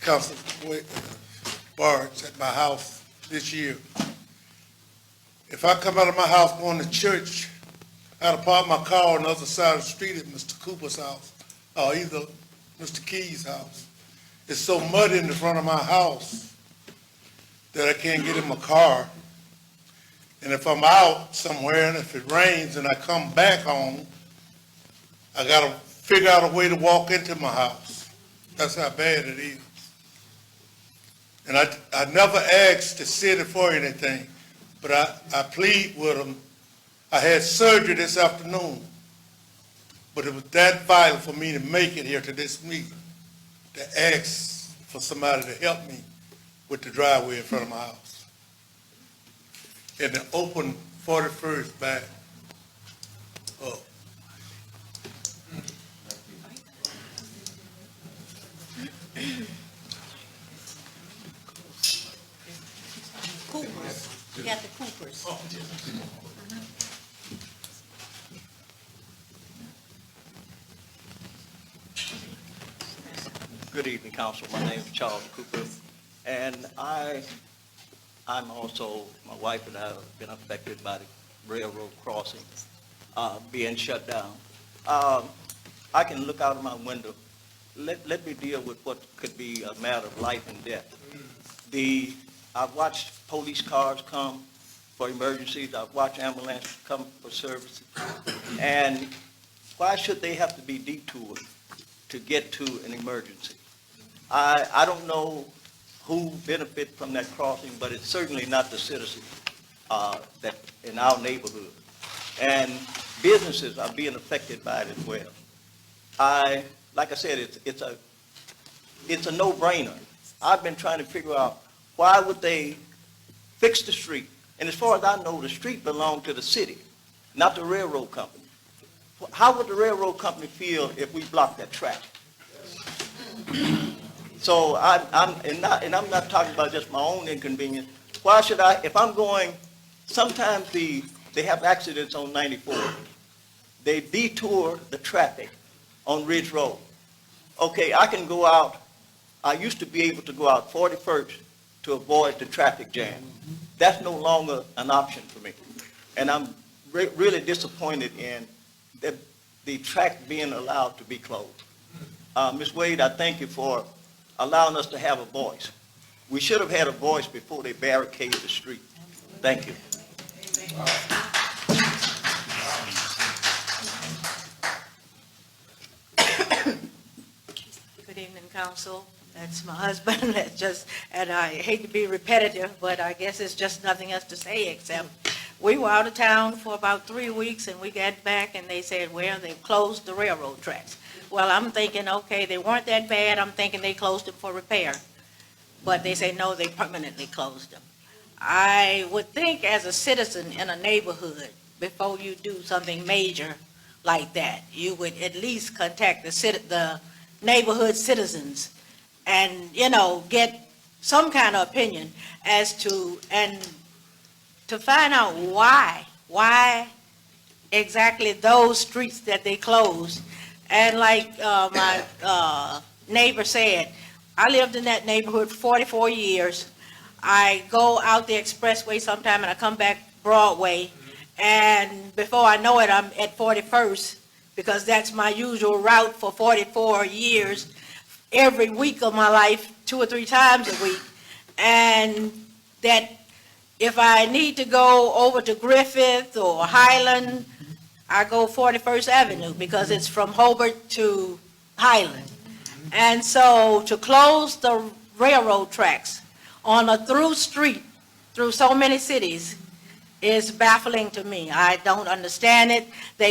Council Barnes at my house this year. If I come out of my house going to church, I had to park my car on the other side of the street at Mr. Cooper's house, or either Mr. Key's house. It's so muddy in the front of my house that I can't get in my car. And if I'm out somewhere and if it rains and I come back home, I gotta figure out a way to walk into my house. That's how bad it is. And I never asked the city for anything, but I plead with them. I had surgery this afternoon, but it was that vital for me to make it here to this meeting, to ask for somebody to help me with the driveway in front of my house. And to open 41st back up. Coopers. We got the Coopers. Good evening, Council. My name is Charles Cooper, and I'm also, my wife and I have been affected by the railroad crossing being shut down. I can look out of my window. Let me deal with what could be a matter of life and death. I've watched police cars come for emergencies. I've watched ambulances come for services. And why should they have to be detoured to get to an emergency? I don't know who benefit from that crossing, but it's certainly not the citizens that in our neighborhood. And businesses are being affected by it as well. Like I said, it's a no-brainer. I've been trying to figure out why would they fix the street? And as far as I know, the street belonged to the city, not the railroad company. How would the railroad company feel if we blocked that track? So I'm not talking about just my own inconvenience. Why should I, if I'm going, sometimes they have accidents on 94. They detour the traffic on Ridge Road. Okay, I can go out, I used to be able to go out 41st to avoid the traffic jam. That's no longer an option for me. And I'm really disappointed in the track being allowed to be closed. Ms. Wade, I thank you for allowing us to have a voice. We should have had a voice before they barricaded the street. Thank you. Good evening, council. That's my husband. And I hate to be repetitive, but I guess it's just nothing else to say except we were out of town for about 3 weeks and we got back and they said, well, they've closed the railroad tracks. Well, I'm thinking, okay, they weren't that bad. I'm thinking they closed them for repair. But they say, no, they permanently closed them. I would think as a citizen in a neighborhood, before you do something major like that, you would at least contact the neighborhood citizens and, get some kind of opinion as to, and to find out why exactly those streets that they closed. And like my neighbor said, I lived in that neighborhood for 44 years. I go out the expressway sometime and I come back Broadway. And before I know it, I'm at 41st because that's my usual route for 44 years. Every week of my life, 2 or 3 times a week. And that if I need to go over to Griffith or Highland, I go 41st Avenue because it's from Hobart to Highland. And so to close the railroad tracks on a through street through so many cities is baffling to me. I don't understand it.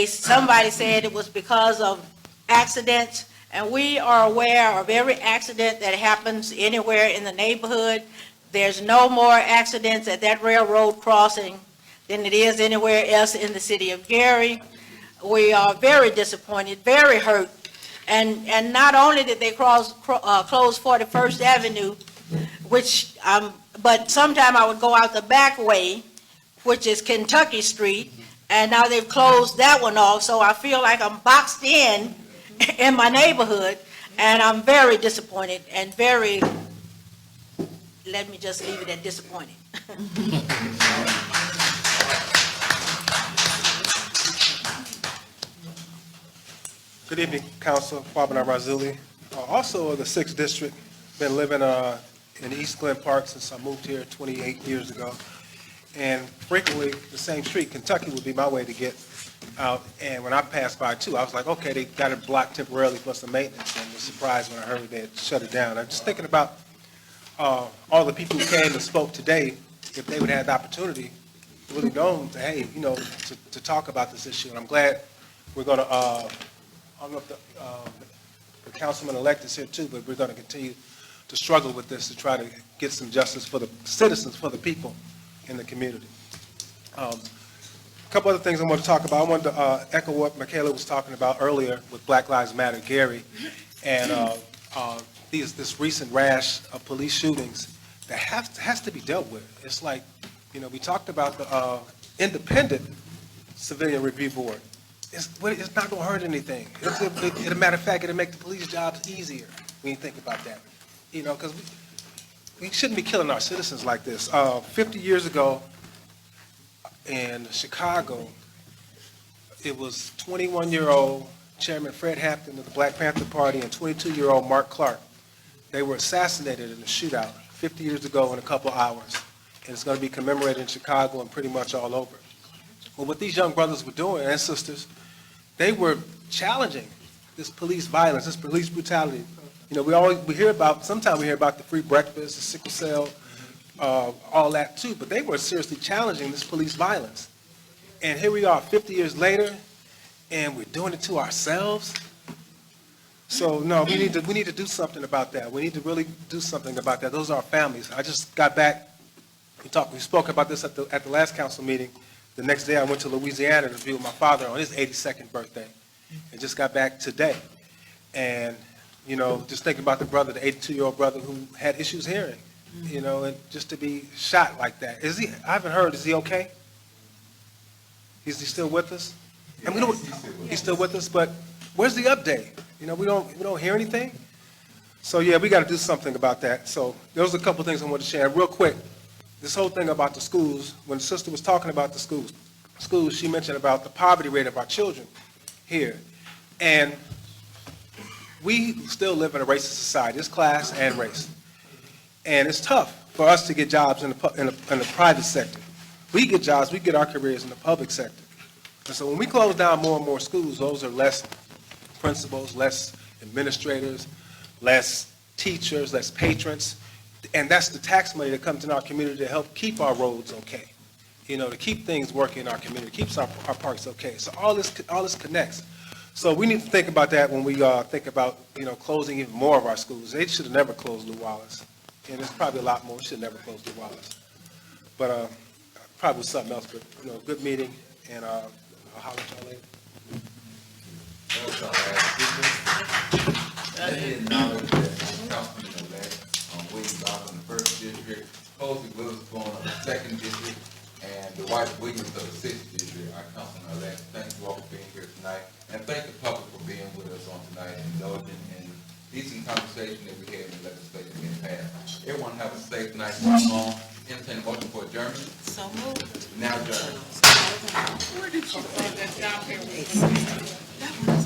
Somebody said it was because of accidents, and we are aware of every accident that happens anywhere in the neighborhood. There's no more accidents at that railroad crossing than it is anywhere else in the city of Gary. We are very disappointed, very hurt. And not only did they close 41st Avenue, but sometime I would go out the back way, which is Kentucky Street, and now they've closed that one off, so I feel like I'm boxed in my neighborhood, and I'm very disappointed and let me just leave it at disappointed. Good evening, Council. Kwabena Razuli. Also of the 6th District. Been living in East Glen Park since I moved here 28 years ago. And frequently, the same street, Kentucky, would be my way to get out. And when I passed by, too, I was like, okay, they got it blocked temporarily for some maintenance. And was surprised when I heard they had shut it down. I'm just thinking about all the people who came and spoke today, if they would have the opportunity, really known to, hey, to talk about this issue. And I'm glad we're going to, I don't know if the councilman-elect is here too, but we're going to continue to struggle with this to try to get some justice for the citizens, for the people in the community. A couple other things I want to talk about. I wanted to echo what Michaela was talking about earlier with Black Lives Matter Gary, and this recent rash of police shootings that has to be dealt with. It's like, we talked about the independent civilian review board. It's not going to hurt anything. As a matter of fact, it'll make the police jobs easier when you think about that. Because we shouldn't be killing our citizens like this. 50 years ago in Chicago, it was 21-year-old Chairman Fred Hampton of the Black Panther Party and 22-year-old Mark Clark. They were assassinated in a shootout 50 years ago in a couple of hours. And it's going to be commemorated in Chicago and pretty much all over. Well, what these young brothers were doing, and sisters, they were challenging this police violence, this police brutality You know, sometimes we hear about the free breakfast, the sickle cell, all that too, but they were seriously challenging this police violence. And here we are 50 years later, and we're doing it to ourselves. So, no, we need to do something about that. We need to really do something about that. Those are our families. I just got back, we spoke about this at the last council meeting. The next day I went to Louisiana to be with my father on his 82nd birthday, and just got back today. And, you know, just thinking about the 82-year-old brother who had issues hearing, you know, and just to be shot like that. I haven't heard, is he okay? Is he still with us? And he's still with us, but where's the update? You know, we don't hear anything. So yeah, we got to do something about that. So those are a couple things I want to share real quick. This whole thing about the schools, when the sister was talking about the schools, she mentioned about the poverty rate of our children here. And we still live in a racist society, it's class and race. And it's tough for us to get jobs in the private sector. We get jobs, we get our careers in the public sector. And so when we close down more and more schools, those are less principals, less administrators, less teachers, less patrons. And that's the tax money that comes in our community to help keep our roads okay. You know, to keep things working in our community, keeps our parks okay. So all this connects. So we need to think about that when we think about, you know, closing even more of our schools. They should have never closed Lew Wallace. And there's probably a lot more. We should have never closed Lew Wallace. But probably was something else. But, you know, good meeting. And I'll holler at y'all later. Let me acknowledge that Councilman-elect Williams out in the 1st District, Posey Witherspoon of the 2nd District, and Dwight Williams of the 6th District, our Councilman-elect. Thank you all for being here tonight, and thank the public for being with us on tonight and indulging in decent conversation that we had in the legislature in the past. Everyone have a safe night while home. Entertain a motion for adjournment. So moved. Now adjourned. Where did you find that down here? That was